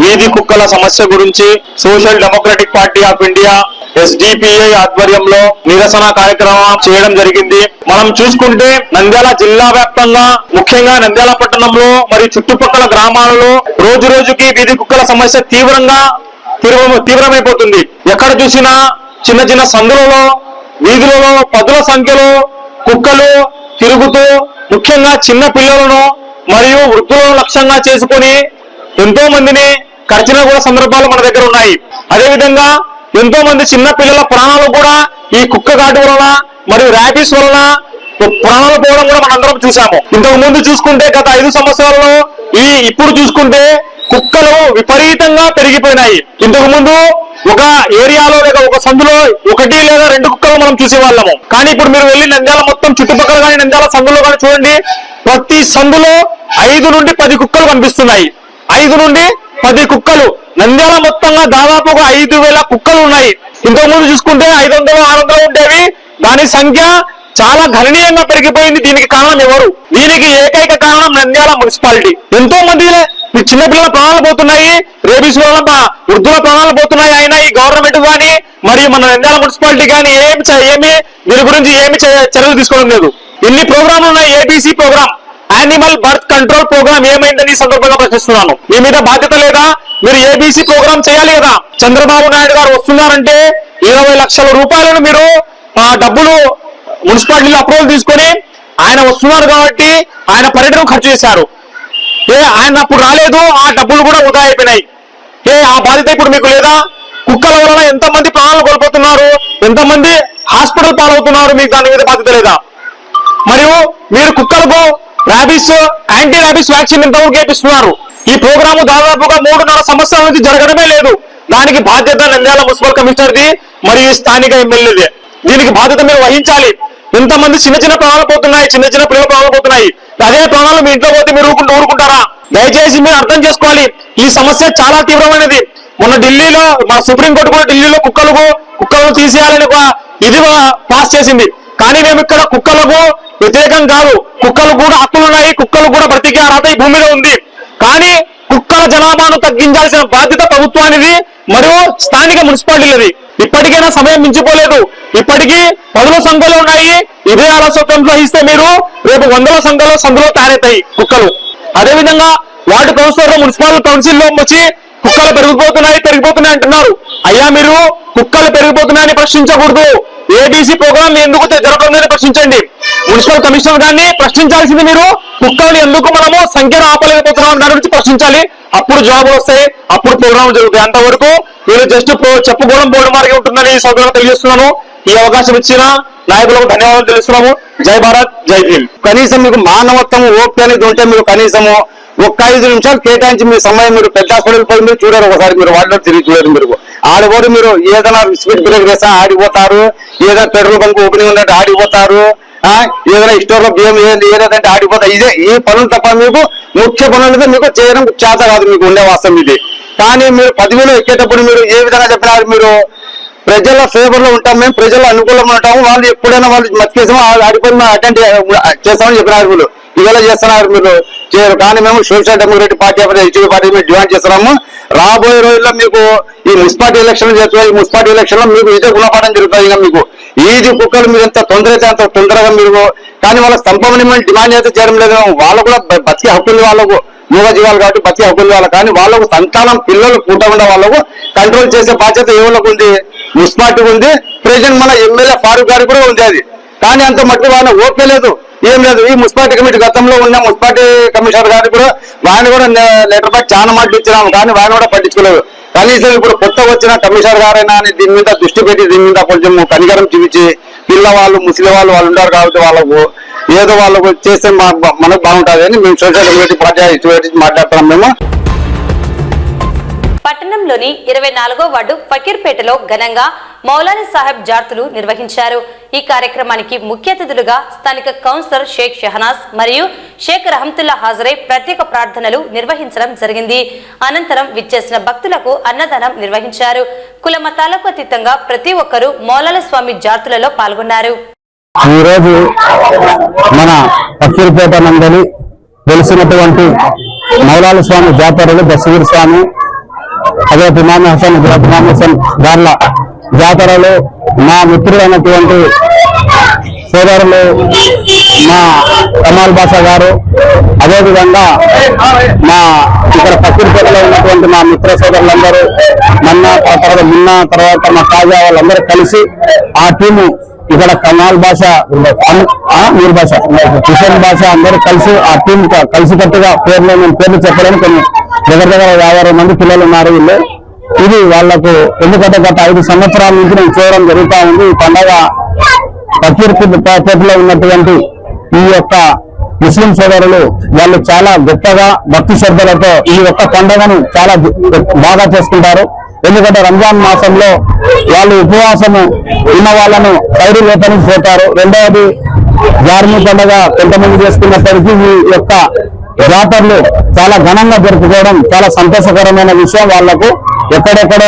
వీధి కుక్కల సమస్య గురించి social democratic party of India SDPI ఆధ్వర్యంలో నిరసన కార్యక్రమం చేయడం జరిగింది. మనం చూసుకుంటే నంద్యాల జిల్లా వ్యాప్తంగా, ముఖ్యంగా నంద్యాల పట్టణంలో మరియు చుట్టుపక్కల గ్రామాలలో రోజు రోజుకి వీధి కుక్కల సమస్య తీవ్రమైపోతుంది. ఎక్కడ చూసినా చిన్న చిన్న సందులలో, వీధులలో పదుల సంఖ్యలో కుక్కలు తిరుగుతూ, ముఖ్యంగా చిన్న పిల్లలను మరియు వృద్ధులను లక్ష్యంగా చేసుకుని ఎంతో మందిని కరిచిన కూడా సందర్భాలు మన దగ్గర ఉన్నాయి. అదేవిధంగా ఎంతో మంది చిన్న పిల్లల ప్రాణాలు కూడా ఈ కుక్క ఘాటు వలన మరియు ర్యాబీస్ వలన ప్రాణాలు పోవడం కూడా మనందరం చూసాము. ఇంతకు ముందు చూసుకుంటే గత 5 సంవత్సరాల్లో ఇప్పుడు చూసుకుంటే కుక్కలు విపరీతంగా పెరిగిపోయినాయి. ఇంతకు ముందు ఒక ఏరియాలో లేక ఒక సందులో 1 లేదా 2 కుక్కలు మనం చూసేవాళ్ళము. కానీ ఇప్పుడు మీరు వెళ్ళి నంద్యాల మొత్తం చుట్టుపక్కల కానీ నంద్యాల సందులో కానీ చూడండి, ప్రతి సందులో 5 నుండి 10 కుక్కలు కనిపిస్తున్నాయి. 5 నుండి 10 కుక్కలు నంద్యాల మొత్తంగా దాదాపుగా 5,000 కుక్కలు ఉన్నాయి. ఇంతకు ముందు చూసుకుంటే 500, 600 ఉండేవి. దాని సంఖ్య చాలా గణనీయంగా పెరిగిపోయింది. దీనికి కారణం ఎవరు? దీనికి ఏకైక కారణం నంద్యాల మున్సిపాలిటీ. ఎంతో మంది చిన్నపిల్లల ప్రాణాలు పోతున్నాయి, రేబీస్ వల్ల వృద్ధుల ప్రాణాలు పోతున్నాయి. అయినా ఈ గవర్నమెంట్ కానీ మరియు మన నంద్యాల మున్సిపాలిటీ కానీ దీని గురించి ఏమి చర్యలు తీసుకోవడం లేదు. ఇన్ని ప్రోగ్రాంలు ఉన్నాయి. ABC program, animal birth control program ఏమైందని ఈ సందర్భంగా ప్రశ్నిస్తున్నాను. మీ మీద బాధ్యత లేదా? మీరు ఏబీసీ ప్రోగ్రామ్ చేయాలి కదా. చంద్రబాబు నాయుడు గారు వస్తున్నారంటే 20 లక్షల రూపాయలను మీరు డబ్బులు మున్సిపాలిటీలో అప్రూవల్ తీసుకొని ఆయన వస్తున్నారు కాబట్టి ఆయన పర్యటన ఖర్చు చేశారు. ఆయన అప్పుడు రాలేదు, ఆ డబ్బులు కూడా వృధా అయిపోయినాయి. ఆ బాధ్యత ఇప్పుడు మీకు లేదా? కుక్కల వలన ఎంతమంది ప్రాణాలు కోల్పోతున్నారు, ఎంతమంది హాస్పిటల్ పాలవుతున్నారు, మీకు దాని మీద బాధ్యత లేదా? మరియు మీరు కుక్కలకు ర్యాబీస్, యాంటీ ర్యాబీస్ వ్యాక్సిన్ ఎంతవరకు వేపిస్తున్నారు? ఈ ప్రోగ్రాము దాదాపుగా 3.5 సంవత్సరాల నుంచి జరగడమే లేదు. దానికి బాధ్యత నంద్యాల మున్సిపల్ కమిషనర్ది మరియు స్థానిక ఎమ్మెల్యేదే. దీనికి బాధ్యత మీరు వహించాలి. ఎంతమంది చిన్న చిన్న ప్రాణాలు పోతున్నాయి, చిన్న చిన్న పిల్లల ప్రాణాలు పోతున్నాయి. అదే ప్రాణాలు మీ ఇంట్లో పోతే మీరు ఊరుకుంటారా? దయచేసి మీరు అర్థం చేసుకోవాలి. ఈ సమస్య చాలా తీవ్రమైనది. మొన్న ఢిల్లీలో మన సుప్రీంకోర్టు కూడా ఢిల్లీలో కుక్కలను తీసేయాలని ఒక ఇది పాస్ చేసింది. కానీ మేము ఇక్కడ కుక్కలకు వ్యతిరేకం కాదు. కుక్కలు కూడా హక్కులు ఉన్నాయి, కుక్కలు కూడా బ్రతికే అర్హత ఈ భూమిలో ఉంది. కానీ కుక్కల జనాభాను తగ్గించాల్సిన బాధ్యత ప్రభుత్వానిది మరియు స్థానిక మున్సిపాలిటీలది. ఇప్పటికైనా సమయం మించిపోలేదు. ఇప్పటికీ 10ల సంఖ్యలో ఉన్నాయి. ఇదే అలసత్వం వహిస్తే మీరు రేపు 100ల సంఖ్యలో సందులో తయారవుతాయి కుక్కలు. అదేవిధంగా వార్డు కౌన్సిలర్లు మున్సిపల్ కౌన్సిల్లో వచ్చి కుక్కలు పెరిగిపోతున్నాయి అంటున్నారు. అయ్యా, మీరు కుక్కలు పెరిగిపోతున్నాయని ప్రశ్నించకూడదు. ఏబీసీ ప్రోగ్రామ్ ఎందుకు జరగలేదని ప్రశ్నించండి. మున్సిపల్ కమిషనర్ గారిని ప్రశ్నించాల్సింది మీరు. కుక్కల్ని ఎందుకు మనము సంఖ్యను ఆపలేకపోతున్నాం దాని గురించి ప్రశ్నించాలి. అప్పుడు జవాబులు వస్తాయి, అప్పుడు ప్రోగ్రామ్ జరుగుతాయి. అంతవరకు మీరు జస్ట్ చెప్పుకోవడం బోర్డు మార్గం ఉంటుందని ఈ సందర్భంగా తెలియజేస్తున్నాను. ఈ అవకాశం ఇచ్చిన నాయకులకు ధన్యవాదాలు తెలుస్తున్నాము. జై భారత్, జై భీమ్. కనీసం మీకు మానవత్వం, ఓపిక అనేది ఉంటే మీరు కనీసము ఒక్క 5 నిమిషాలు కేటాయించి మీ సమయం మీరు పెద్ద హాస్పిటల్ పోయి మీరు చూడరు. ఒకసారి మీరు వాటిలో తిరిగి చూడరు. మీరు ఆడబోడు మీరు ఏదైనా స్పీడ్ బ్రేక్ వేస్తా ఆడిపోతారు, ఏదైనా పెట్రోల్ బంక్ ఓపెనింగ్ ఉందంటే ఆడిపోతారు, ఏదైనా స్టోర్లో బియ్యం ఏదంటే ఆడిపోతారు. ఇదే ఈ పనులు తప్ప మీకు ముఖ్య పనులు మీకు చేయడం చేత కాదు. మీకు ఉండే వాస్తవం ఇది. కానీ మీరు 10,000 ఎక్కేటప్పుడు మీరు ఏ విధంగా చెప్పినారు? మీరు ప్రజల ఫేవర్ లో ఉంటాం, మేము ప్రజల అనుకూలంగా ఉంటాము. వాళ్ళు ఎప్పుడైనా వాళ్ళు మతికేసామో ఆడిపోయి అటెండ్ చేస్తామని చెప్పినారు. మీరు ఇవాళ చేస్తున్నారు, మీరు చేయరు. కానీ మేము social democratic party HD party మేము డిమాండ్ చేస్తున్నాము. రాబోయే రోజుల్లో మీకు ఈ మున్సిపాలిటీ ఎలక్షన్ చేస్తున్నారు. ఈ మున్సిపాలిటీ ఎలక్షన్ లో మీకు ఇదే గుణపాఠం జరుగుతుంది. ఇంకా మీకు ఈది కుక్కలు మీరు ఎంత తొందర అయితే అంత తొందరగా మీరు, కానీ వాళ్ళకి స్తంభమని మేము డిమాండ్ అయితే చేయడం లేదు. వాళ్ళు కూడా బతికే హక్కు ఉంది వాళ్ళకు. మూగజీవాలు కాబట్టి బతి హక్కులు వాళ్ళు, కానీ వాళ్ళకు సంతానం పిల్లలు పుట్టకుండా వాళ్ళకు కంట్రోల్ చేసే బాధ్యత ఎవరికి ఉంది? మున్సిపాలిటీకి ఉంది. ప్రెసిడెంట్ మన ఎమ్మెల్యే ఫారూక్ గారికి కూడా ఉంది అది. కానీ అంత మట్టి వాళ్ళ ఓకే లేదు, ఏం లేదు. ఈ మున్సిపాలిటీ కమిటీ గతంలో ఉన్న మున్సిపాలిటీ కమిషనర్ గారికి కూడా ఆయన కూడా లెటర్ పై చాలా మాటలు ఇచ్చినాము, కానీ ఆయన కూడా పట్టించుకోలేదు. కనీసం ఇప్పుడు కొత్త వచ్చిన కమిషనర్ గారైనా అని దీని మీద దృష్టి పెట్టి దీని మీద కొంచెం కనికరం చూపించి పిల్లవాళ్ళు ముసలి వాళ్ళు ఉంటారు కాబట్టి వాళ్ళకు ఏదో వాళ్ళకు చేస్తే మనకు బాగుంటుంది అని మేము సోషల్ కమ్యూనిటీ పార్టీ మాట్లాడుతున్నాం. మేము పట్టణంలోని 24వ వార్డు ఫకీర్పేటలో ఘనంగా మౌలానా సాహెబ్ జార్తులు నిర్వహించారు. ఈ కార్యక్రమానికి ముఖ్య అతిథులుగా స్థానిక కౌన్సిలర్ షేక్ షహనాజ్ మరియు షేక్ రహమతుల్లా హాజరై ప్రత్యేక ప్రార్థనలు నిర్వహించడం జరిగింది. అనంతరం విచ్చేసిన భక్తులకు అన్నదానం నిర్వహించారు. కుల మతాలకు అతీతంగా ప్రతి ఒక్కరూ మౌలానా స్వామి జార్తులలో పాల్గొన్నారు. ఈ రోజు మన ఫకీర్పేట నందలి వెలిసినటువంటి మౌలానా స్వామి జాతరలు దశగిరి స్వామి అదే ఇమాం హసన్ గార్ల జాతరలో మా మిత్రులైనటువంటి సోదరులు మా కమాల్ బాషా గారు, అదేవిధంగా మా ఇక్కడ ఫకీర్పేటలో ఉన్నటువంటి మా మిత్ర సోదరులందరూ మున్న తర్వాత మా కాజా వాళ్ళందరూ కలిసి ఆ టీము ఇక్కడ కమాల్ బాషా మీర్ బాషా హుసేన్ బాషా అందరూ కలిసి ఆ టీం కలిసికట్టుగా నేను పేర్లు చెప్పడానికి కొన్ని దగ్గర 50 మంది పిల్లలు ఉన్నారు వీళ్ళు. ఇది వాళ్లకు ఎందుకంటే గత 5 సంవత్సరాల నుంచి నేను చూడడం జరుగుతూ ఉంది. ఈ పండగ ఫకీర్పేటలో ఉన్నటువంటి ఈ యొక్క ముస్లిం సోదరులు వాళ్ళు చాలా గొప్పగా భక్తి శ్రద్ధలతో ఈ యొక్క పండుగను చాలా బాగా చేసుకుంటారు. ఎందుకంటే రంజాన్ మాసంలో వాళ్ళు ఉపవాసము ఉన్న వాళ్ళను సైడు లేపనికి పోతారు. రెండవది జార్మీ పండుగ కొంతమంది చేసుకున్నప్పటికీ ఈ యొక్క జాతరలు చాలా ఘనంగా జరుపుకోవడం చాలా సంతోషకరమైన విషయం. వాళ్లకు ఎక్కడెక్కడో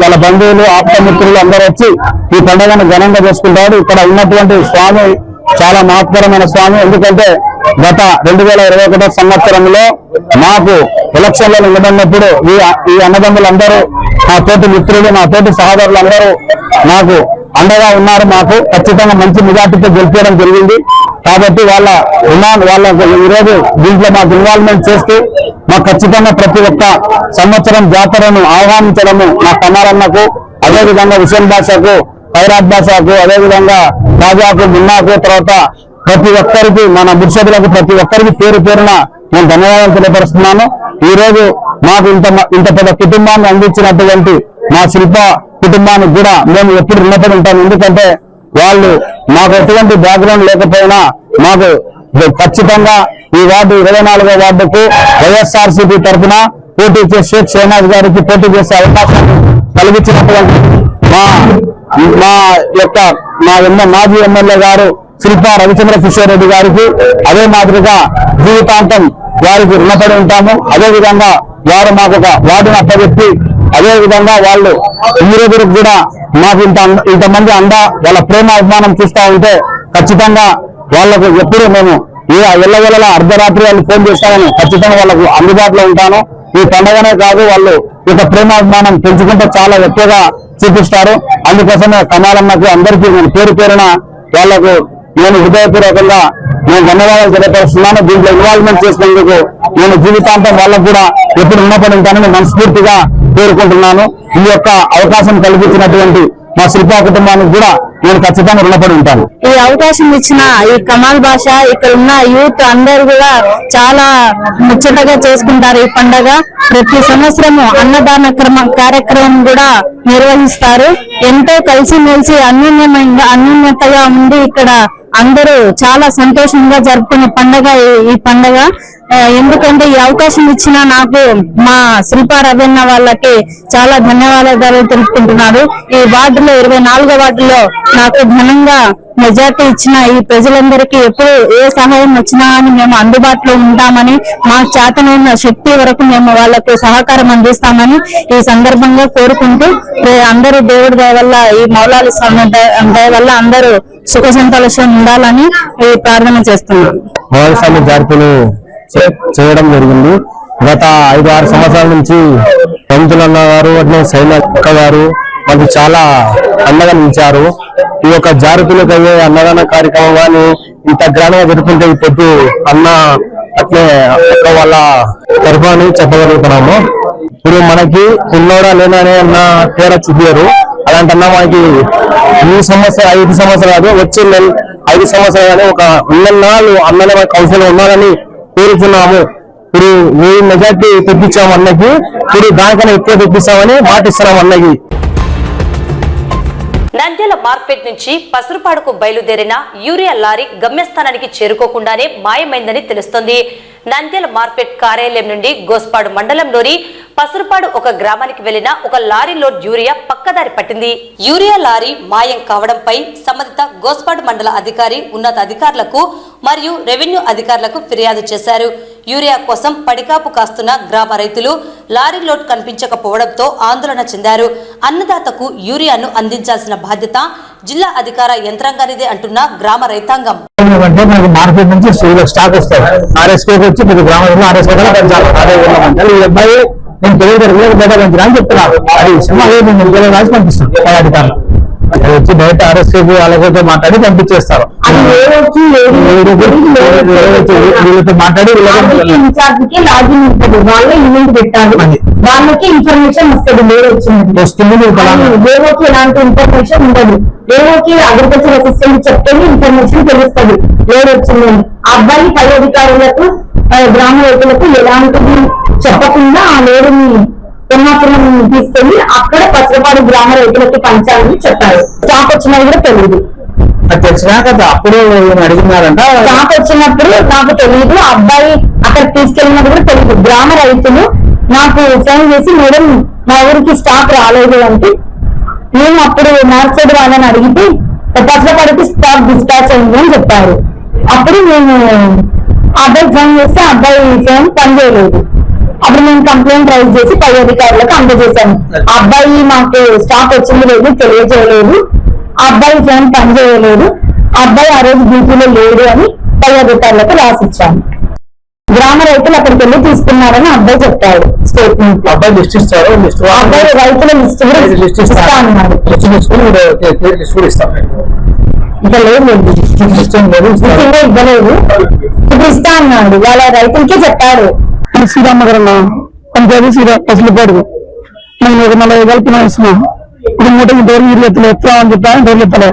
వాళ్ళ బంధువులు ఆప్తమిత్రులు అందరూ వచ్చి ఈ పండుగను ఘనంగా చేసుకుంటారు. ఇక్కడ ఉన్నటువంటి స్వామి చాలా మహత్కరమైన స్వామి. ఎందుకంటే గత 2021 సంవత్సరంలో మాకు ఎలక్షన్లో నిలబడినప్పుడు ఈ అన్నదమ్ములందరూ నా తోటి మిత్రులు నా తోటి సహోదరులు అందరూ నాకు అండగా ఉన్నారు. మాకు ఖచ్చితంగా మంచి మెజార్టీతో గెలిపించడం జరిగింది. కాబట్టి వాళ్ళ ఈరోజు దీంట్లో మాకు ఇన్వాల్వ్మెంట్ చేస్తూ మాకు ఖచ్చితంగా ప్రతి ఒక్క సంవత్సరం జాతరను ఆహ్వానించడము మా కమారన్నకు, అదేవిధంగా హుసేన్ బాషాకు, ఖైరాత్ బాషాకు, అదేవిధంగా రాజాకు, మున్నాకు, తర్వాత ప్రతి ఒక్కరికి మన ముర్షదులకు ప్రతి ఒక్కరికి పేరు పేరున నేను ధన్యవాదాలు తెలియపరుస్తున్నాను. ఈ రోజు మాకు ఇంత పెద్ద కుటుంబాన్ని అందించినటువంటి మా శిల్ప కుటుంబానికి కూడా మేము ఎప్పుడు రుణపడి ఉంటాం. ఎందుకంటే వాళ్ళు మాకు ఎటువంటి బ్యాక్గ్రౌండ్ లేకపోయినా మాకు ఖచ్చితంగా ఈ వార్డు 24వ వార్డుకు వైఎస్ఆర్సీపీ తరఫున పోటీ చేసే షేక్ షహనాజ్ గారికి పోటీ చేసే అవకాశాన్ని కలిగించినటువంటి మా మాజీ ఎమ్మెల్యే గారు శిల్ప రవిచంద్ర కిషోర్ రెడ్డి గారికి అదే మాదిరిగా జీవితాంతం వారికి రుణపడి ఉంటాము. అదేవిధంగా వారు మాకు ఒక వార్డును అప్పచెప్పి అదేవిధంగా వాళ్ళు ఈ రోజుకు కూడా మాకు ఇంతమంది వాళ్ళ ప్రేమ అభిమానం చూస్తూ ఉంటే ఖచ్చితంగా వాళ్లకు ఎప్పుడు మేము ఎల్లవేళలా అర్ధరాత్రి వాళ్ళు ఫోన్ చేస్తామని ఖచ్చితంగా వాళ్ళకు అందుబాటులో ఉంటాను. ఈ పండుగనే కాదు వాళ్ళు ఇక ప్రేమాభిమానం పెంచుకుంటే చాలా ఎక్కువగా చూపిస్తారు. అందుకోసమే కమాలన్నకు అందరికీ నేను పేరు పేరున వాళ్లకు నేను హృదయపూర్వకంగా నేను ధన్యవాదాలు తెలియపరుస్తున్నాను. దీంట్లో ఇన్వాల్వ్మెంట్ చేసినందుకు నేను జీవితాంతం వాళ్ళకు కూడా ఎప్పుడు రుణపడి ఉంటానని మనస్ఫూర్తిగా కోరుకుంటున్నాను. ఈ యొక్క అవకాశం కల్పించినటువంటి మా శిల్పా కుటుంబానికి కూడా నేను ఖచ్చితంగా రుణపడి ఉంటాను. ఈ అవకాశం ఇచ్చిన ఈ కమాల్ బాషా, ఇక్కడ ఉన్న యూత్ అందరూ కూడా చాలా ముచ్చటగా చేసుకుంటారు ఈ పండగ. ప్రతి సంవత్సరము అన్నదాన కార్యక్రమం కూడా నిర్వహిస్తారు. ఎంతో కలిసిమెలిసి అన్యోన్యతగా ఉండి ఇక్కడ అందరూ చాలా సంతోషంగా జరుపుకునే పండగ ఈ పండగ. ఎందుకంటే ఈ అవకాశం ఇచ్చిన నాకు మా శిల్పా రవీణ వాళ్ళకి చాలా ధన్యవాదాలు తెలుపుకుంటున్నారు. ఈ వార్డులో 24వ వార్డులో నాకు ఘనంగా మెజార్టీ ఇచ్చిన ఈ ప్రజలందరికీ ఎప్పుడు ఏ సహాయం వచ్చినా అని మేము అందుబాటులో ఉంటామని, మా చేతనైన శక్తి వరకు మేము వాళ్ళకు సహకారం అందిస్తామని ఈ సందర్భంగా కోరుకుంటూ అందరూ దేవుడి దయ వల్ల ఈ మౌలాలి స్వామి దయ వల్ల అందరూ సుఖ సంతోషం ఉండాలని ప్రార్థన చేస్తున్నాం. మౌలాలి స్వామి జాతరలు చేయడం జరిగింది. గత 5-6 సంవత్సరాల నుంచి పంతులన్న గారు అట్లే సైనక్క గారు మనకు చాలా అండగా నిలిచారు. ఈ యొక్క జారుతులకు అయ్యే అన్నదాన కార్యక్రమం కానీ ఇంత గ్రాండ్గా జరుపుకుంటే ఈ పొద్దు అన్న అట్లే వాళ్ళ తరఫున చెప్పగలుగుతున్నాము. ఇప్పుడు మనకి ఉన్నోడా లేననే అన్న తేడా చూపారు. అలాంటన్నా మనకి ఈ సంవత్సరం 5 సంవత్సరాలు కాదు, వచ్చే 5 సంవత్సరాలు కానీ ఒక 2 నెలలు అన్ననే మన కౌన్సిల్ ఉన్నారని కోరుతున్నాము. ఇప్పుడు 1000 మెజార్టీ తెప్పించాము అన్నకి, ఇప్పుడు దానికన్నా ఎక్కువ తెప్పిస్తామని మాటిస్తున్నాం అన్నకి. నంద్యాల మార్కెట్ నుంచి పసురుపాడుకు బయలుదేరిన యూరియా లారీ గమ్యస్థానానికి చేరుకోకుండానే మాయమైందని తెలుస్తోంది. నంద్యాల మార్కెట్ కార్యాలయం నుండి గోస్పాడు మండలంలోని పసురుపాడు ఒక గ్రామానికి వెళ్లిన ఒక లారీ లోడ్ యూరియా పక్కదారి పట్టింది. యూరియా లారీ మాయం కావడంపై సంబంధిత గోస్పాడు మండల అధికారి ఉన్నత అధికారులకు మరియు రెవెన్యూ అధికారులకు ఫిర్యాదు చేశారు. యూరియా కోసం పడికాపు కాస్తున్న గ్రామ రైతులు లారీ లోడ్ కనిపించకపోవడంతో ఆందోళన చెందారు. అన్నదాతకు యూరియాను అందించాల్సిన బాధ్యత జిల్లా అధికార యంత్రాంగానిదే అంటున్న గ్రామ రైతాంగం. మార్కెట్ నుంచి స్టాక్ వస్తాయి, ఆర్ఎస్కేకి వచ్చి మీరు గ్రామంలో ఆర్ఎస్కే పెంచాలి. ఈ అబ్బాయి నేను తెలియదు బయట పెంచినా అని చెప్తున్నారు. అది సినిమా రాసి పంపిస్తుంది అధికారులు. వచ్చి బయట ఆర్ఎస్కేకి వాళ్ళతో మాట్లాడి పంపించేస్తారు. వీళ్ళతో మాట్లాడి ఇన్ఛార్జ్కి లాగిన్ ఉంటుంది, వాళ్ళే ఈవెంట్ పెట్టాలి, వాళ్ళకి ఇన్ఫర్మేషన్ వస్తుంది. వస్తుంది వేరేకి ఎలాంటి ఇన్ఫర్మేషన్ ఉండదు. వేరేకి అగ్రికల్చర్ అసిస్టెంట్ చెప్తేనే ఇన్ఫర్మేషన్ తెలుస్తుంది వేరే వచ్చిందని. అబ్బాయి పై అధికారులకు గ్రామ రైతులకు ఎలాంటిది చెప్పకుండా ఆ లేరుని కొన్నాపురం తీసుకెళ్లి అక్కడ పసురుపాడు గ్రామ రైతులకి పంచాలని చెప్పారు. స్టాక్ వచ్చినది కూడా తెలియదు. తెలిసినాక అప్పుడు అడిగినారంట. స్టాక్ వచ్చినప్పుడు నాకు తెలియదు, అబ్బాయి అక్కడ తీసుకెళ్ళినప్పుడు కూడా తెలియదు. గ్రామ రైతులు నాకు ఫోన్ చేసి మేడం మా ఊరికి స్టాక్ రాలేదు అంటే, నేను అప్పుడు మార్కెట్ వాళ్ళని అడిగితే పసురుపాడుకి స్టాక్ డిస్పాచ్ అయింది అని చెప్పారు. అప్పుడు నేను అబ్బాయి ఫోన్ చేస్తే అబ్బాయి ఫోన్ పనిచేయలేదు. అప్పుడు నేను కంప్లైంట్ రైజ్ చేసి పై అధికారులకు అందజేశాను. అబ్బాయి మాకు స్టాక్ వచ్చింది లేదు తెలియజేయలేదు, అబ్బాయి ఫోన్ పనిచేయలేదు, అబ్బాయి ఆ రోజు డ్యూటీలో లేడు అని పై అధికారులకు రాసిచ్చాను. గ్రామ రైతులు అక్కడికి వెళ్ళి తీసుకున్నారని అబ్బాయి చెప్పాడు స్టేట్మెంట్. అబ్బాయి లిస్ట్ ఇస్తారు, అబ్బాయి రైతుల లిస్ట్ కూడా ఇస్తా అన్నాడు. ఇంకా లేదు, ఇవ్వలేదు, ఇప్పుడు ఇస్తా అన్నాడు. వాళ్ళ రైతులకే చెప్పాడు. శ్రీరామగరన్న పంచాయతీ పసులుపాడు నేను 40,000 ఇస్తున్నాం. ఇప్పుడు 3 డోర్లు ఇల్లు ఎత్తా అని చెప్పాను, డోర్లు ఎత్తలే.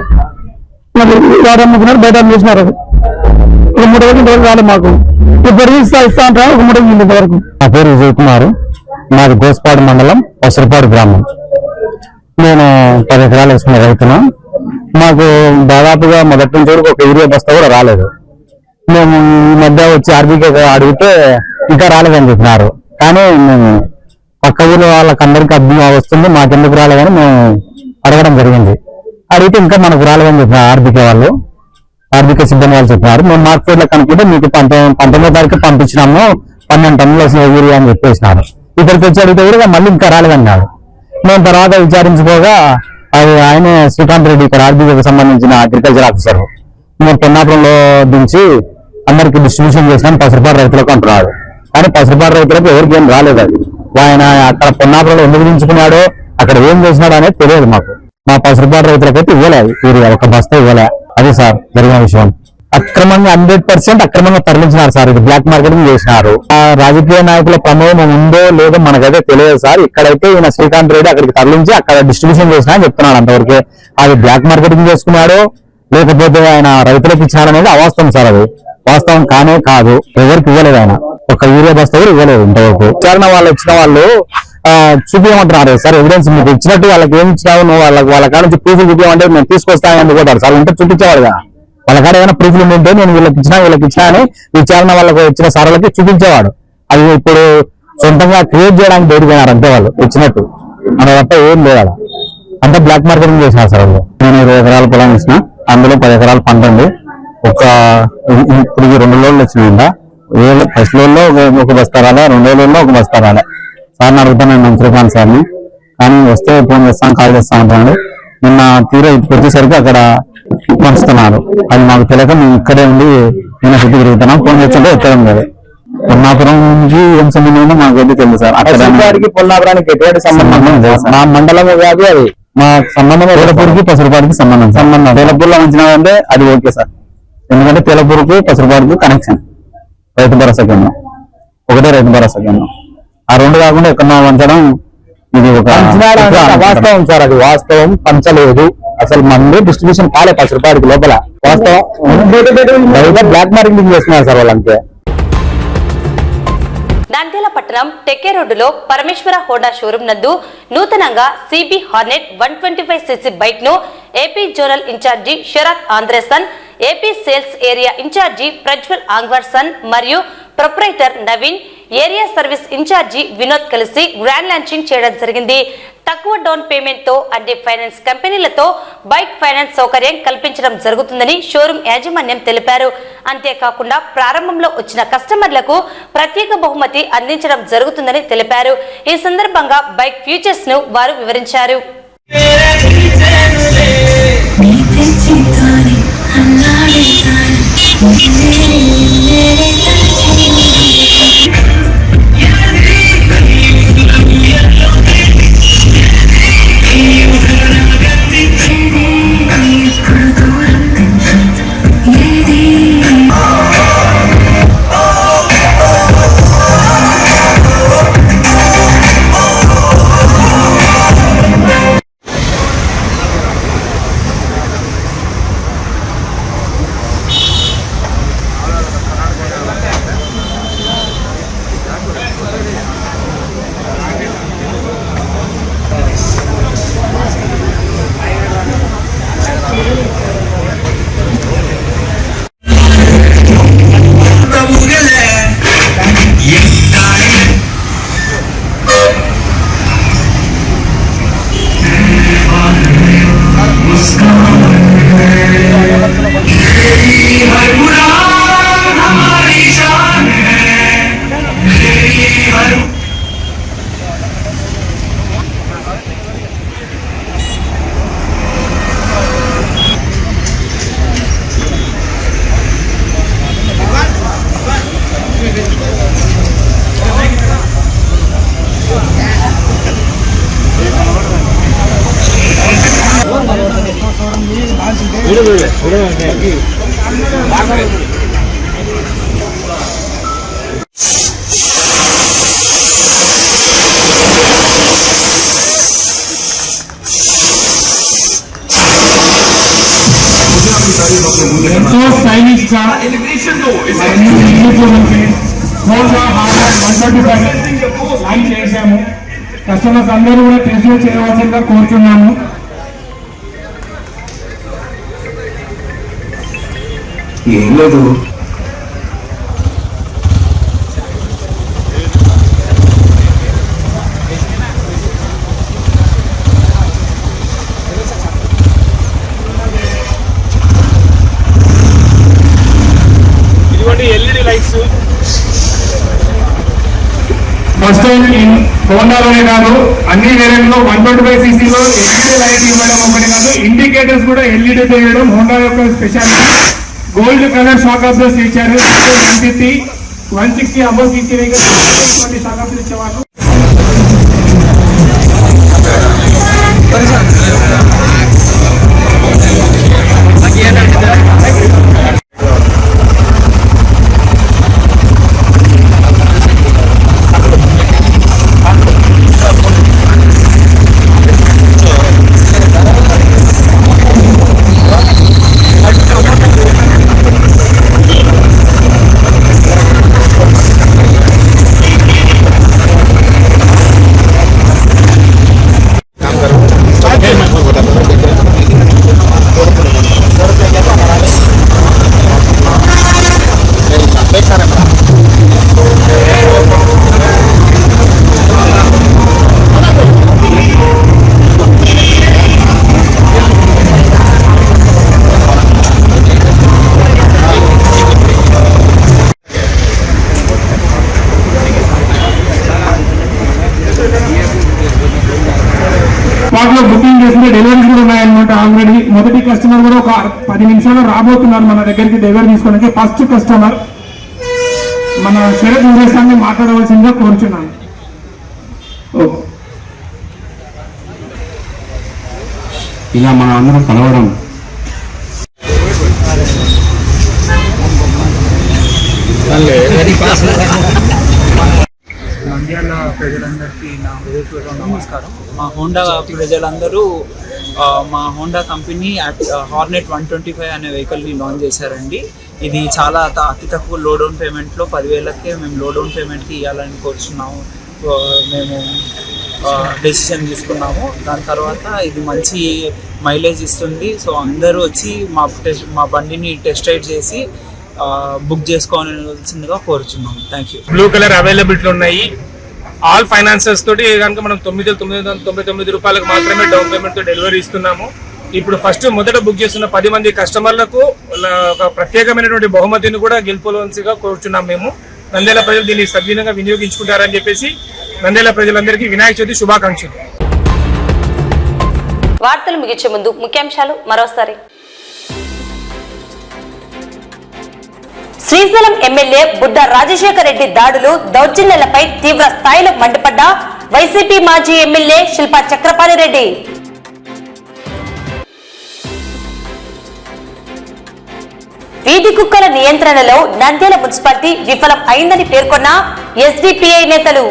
మరి వారు అమ్ముకున్నారు, బయట చేసినారు. ఇప్పుడు 3 డోర్లు రాలేదు మాకు. ఇప్పుడు ఇస్తా అంటారు 3 ఇల్లు వరకు. నా పేరు విజయ్ కుమార్, మాది గోస్పాడు మండలం పసురుపాడు గ్రామం. నేను 10 ఎకరాలు వేసుకున్న రైతును. మాకు దాదాపుగా మొదటి నుంచి వరకు ఒక యూరియా బస్తా కూడా రాలేదు. మేము ఈ మధ్య వచ్చి ఆర్బీకే అడిగితే ఇంకా రాలేదని చెప్పినారు. కానీ మేము పక్క ఊళ్ళో వాళ్ళకందరికీ అర్థం వస్తుంది, మాకెందుకు రాలేదని మేము అడగడం జరిగింది. అడిగితే ఇంకా మనకు రాలేదని చెప్పినారు ఆర్బీకే వాళ్ళు, ఆర్బీకే సిబ్బంది వాళ్ళు చెప్పినారు. మేము మార్కెట్లో కనుక్కుంటే మీకు 19వ తారీఖు పంపించినాము 12 టన్నులు వస్తుంది యూరియా అని చెప్పేసినారు. ఇక్కడికి వచ్చి అడిగితే కూడా మళ్ళీ ఇంకా రాలేదన్నారు. మేము తర్వాత విచారించుకోగా అది ఆయన శ్రీకాంత్ రెడ్డి ఇక్కడ ఆర్బీకేకి సంబంధించిన అగ్రికల్చర్ ఆఫీసర్, మేము పొన్నాపురంలో దించి అందరికి డిస్ట్రిబ్యూషన్ చేసినాం పసురుపాడు రైతులకు అంటున్నాడు. కానీ పసురుపాడు రైతులకు ఎవరికి ఏం రాలేదు. అది ఆయన అక్కడ పొన్నాపురంలో ఎందుకు దించుకున్నాడో అక్కడ ఏం చేసినాడో అనేది తెలియదు మాకు. మా పసురుపాడు రైతులకైతే ఇవ్వలేదు యూరియా, ఒక బస్తా ఇవ్వలే. అది సార్ జరిగిన విషయం. అక్రమంగా 100% అక్రమంగా తరలించినారు సార్. ఇది బ్లాక్ మార్కెటింగ్ చేసినారు. ఆ రాజకీయ నాయకుల ప్రమేయం ఉందో లేదో మనకైతే తెలియదు సార్. ఇక్కడైతే ఈయన శ్రీకాంత్ రెడ్డి అక్కడికి తరలించి అక్కడ డిస్ట్రిబ్యూషన్ చేసినా అని చెప్తున్నాడు. అంతవరకే అది బ్లాక్ మార్కెటింగ్ చేసుకున్నాడో లేకపోతే ఆయన రైతులకు ఇచ్చినాడనేది అవాస్తవం సార్. అది వాస్తవం కానే కాదు. ఎవరికి ఇవ్వలేదు ఆయన, ఒక యూరియా బస్తా కూడా ఇవ్వలేదు ఇంతవరకు. విచారణ వాళ్ళు ఇచ్చిన వాళ్ళు చూపించమంటున్నారు సార్ ఎవిడెన్స్. మీకు ఇచ్చినట్టు వాళ్ళకి ఏమి ఇచ్చినావు నువ్వు, వాళ్ళ కాడ నుంచి ప్రూఫ్లు చూపించమంటే మేము తీసుకొస్తానని అందుకుంటారు సార్. ఉంటే చూపించేవాడుగా, వాళ్ళ కాడ ఏమైనా ప్రూఫ్లు ఉంటే నేను వీళ్ళకి ఇచ్చినా అని విచారణ వాళ్ళకి ఇచ్చిన సార్లకి చూపించేవాడు. అది ఇప్పుడు సొంతంగా క్రియేట్ చేయడానికి బయటపోయినారు అంతే వాళ్ళు ఇచ్చినట్టు, మన తప్ప ఏం లేదు. అంతా బ్లాక్ మార్కెటింగ్ చేసినారు సార్ వాళ్ళు. నేను 20 ఎకరాల పొలం ఇచ్చిన, అందులో 10 ఎకరాలు పంట ఉంది. ఇప్పుడు 2 లోన్లు వచ్చినాయంట. ఫస్ట్ లోన్లో ఒక బస్తా రాలే, 2వ లోన్లో ఒక బస్తా రాలే. సార్ని అడుగుతాను నేను శ్రీకాంత్ సార్ని, కానీ వస్తే ఫోన్ చేస్తాను కాల్ చేస్తా ఉంటాను. నిన్న తీరా వచ్చేసరికి అక్కడ పంచుతున్నారు. అది మాకు తెలియక మేము ఇక్కడే ఉండి నేను చుట్టూ తిరుగుతున్నాం. ఫోన్ చేస్తుంటే ఎత్తడం లేదు. పొన్నాపురంకి ఏం సంబంధం ఉందో మాకైతే తెలుసు సార్. అక్కడ పొన్నాపురానికి ఎటువంటి సంబంధం లేదు. మా మండలం కాదు అది, మా సంబంధం తేలపూర్కి పసురుపాడుకి సంబంధం. తేలపూర్లో ఉంచినామంటే అది ఓకే సార్, ఎందుకంటే తేలపూర్కి పసురుపాడుకి కనెక్షన్. రైతు భరోసా కేంద్రం, ఒకటే రైతు భరోసా కేంద్రం. ఆ 2 కాకుండా ఎక్కడో పంచడం ఇది ఒక వాస్తవం సార్. అది వాస్తవం, పంచలేదు అసలు. మంది డిస్ట్రిబ్యూషన్ కాలే 10 రూపాయలకి లోపల. వాస్తవం బ్లాక్ మార్కెటింగ్ చేస్తున్నారు సార్ వాళ్ళంతే. నంద్యాల పట్టణం టెక్కే రోడ్డులో పరమేశ్వర హోండా షోరూం నందు నూతనంగా సిబి హార్నెట్ 125cc బైక్ ను ఏపీ జోనల్ ఇన్ఛార్జి శరత్ ఆంధ్రేసన్, AP sales area incharge Prajwal ఆంగ్వర్సన్ మరియు proprietor Naveen, area service incharge Vinod కలిసి గ్రాండ్ లాంచింగ్ చేయడం జరిగింది. తక్కువ డౌన్ పేమెంట్ తో అన్ని ఫైనాన్స్ కంపెనీలతో బైక్ ఫైనాన్స్ సౌకర్యం కల్పించడం జరుగుతుందని షోరూం యాజమాన్యం తెలిపారు. అంతేకాకుండా ప్రారంభంలో వచ్చిన కస్టమర్లకు ప్రత్యేక బహుమతి అందించడం జరుగుతుందని తెలిపారు. ఈ సందర్భంగా బైక్ ఫీచర్స్ ను వారు వివరించారు. ఎంతో స్టైలిష్ గా లాంచ్ చేశాము. కస్టమర్స్ అందరూ కూడా టెస్ట్ చేయవలసిందిగా కోరుతున్నాము. ఏం లేదు, ఎల్ఈడి లైట్స్ ఫస్ట్ టైం హోండాలోనే కాదు అన్ని వేరియంట్ లో 125cc లో ఎల్ఈడి లైట్ ఇవ్వడం ఒకటి కాదు, ఇండికేటర్స్ కూడా ఎల్ఈడి చేయడం హోండా యొక్క స్పెషాలిటీ. గోల్డ్ కలర్ షాక్ అబ్జర్స్ ఇచ్చారు. 160 అబౌవ్ సీసీ వెహికల్ షాక్ అబ్జర్స్ ఇచ్చేవాళ్ళు. వాటిలో బుకింగ్ చేసిన డెలివరీస్ కూడా ఉన్నాయన్నమాట. ఆల్రెడీ మొదటి కస్టమర్ కూడా ఒక 10 నిమిషాల్లో రాబోతున్నారు మన దగ్గరికి డెలివరీ తీసుకోవడానికి. ఫస్ట్ కస్టమర్ మన శరత్ ఉద్దేశాన్ని మాట్లాడవలసిందిగా కోరుచున్నాను. ఇలా మనం అందరం కలవడం నంద్యాల ప్రజలందరికీ నా హృదయపూర్వక నమస్కారం. మా హోండా ప్రజలందరూ మా హోండా కంపెనీ హార్నెట్ 125 అనే వెహికల్ని లాంచ్ చేశారండి. ఇది చాలా అతి తక్కువ లో డౌన్ పేమెంట్లో 10,000కే మేము లో డౌన్ పేమెంట్కి ఇవ్వాలని కోరుచున్నాము. మేము డెసిషన్ తీసుకున్నాము. దాని తర్వాత ఇది మంచి మైలేజ్ ఇస్తుంది. సో అందరూ వచ్చి మా బండిని టెస్ట్ రైడ్ చేసి బుక్ చేసుకోవాల్సిందిగా కోరుచున్నాము. Thank you. Blue colour availability ఉన్నాయి. ఆల్ ఫైనాన్సర్స్ తోటి కనుక మనం 9,999 రూపాయలకు మాత్రమే డౌన్ పేమెంట్ తో డెలివరీ ఇస్తున్నాము. ఇప్పుడు మొదట బుక్ చేస్తున్న 10 మంది కస్టమర్లకు ఒక ప్రత్యేకమైనటువంటి బహుమతిని కూడా గెలుపొందిగా కోరుచున్నాం. మేము నంద్యాల ప్రజలు దీన్ని సద్వినియోగంగా వినియోగించుకుంటారని చెప్పేసి నంద్యాల ప్రజలందరికీ వినాయక చవితి శుభాకాంక్షలు. వార్తలు ముగించే ముందు ముఖ్యాంశాలు మరోసారి. శ్రీశైలం ఎమ్మెల్యే బుడ్డ రాజశేఖర రెడ్డి దాడులు దౌర్జన్యాలపై తీవ్ర స్థాయిలో మండిపడ్డ వైసీపీ మాజీ ఎమ్మెల్యే శిల్పా చక్రపాణి రెడ్డి. వీధి కుక్కల నియంత్రణలో నంద్యాల మున్సిపాలిటీ విఫలం అయిందని పేర్కొన్న ఎస్డిపిఐ నేతలు.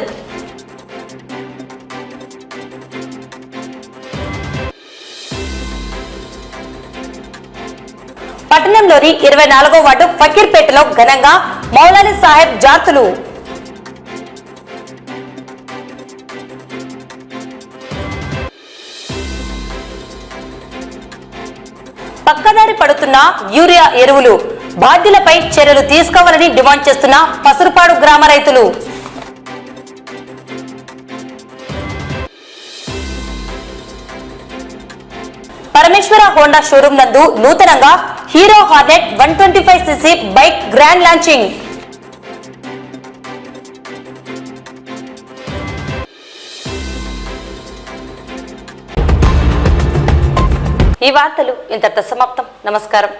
పట్టణంలోని 24వ వార్డు ఫకీర్పేటలో ఘనంగా మౌలానా సాహెబ్ జాతులు. పక్కదారి పడుతున్న యూరియా ఎరువులు బాధ్యులపై చర్యలు తీసుకోవాలని డిమాండ్ చేస్తున్న పసురుపాడు గ్రామ రైతులు. పరమేశ్వర హోండా షోరూం నందు నూతనంగా hero Hornet 125cc bike grand launching. ఈ వార్తలు ఇంతటితో సమాప్తం. నమస్కారం.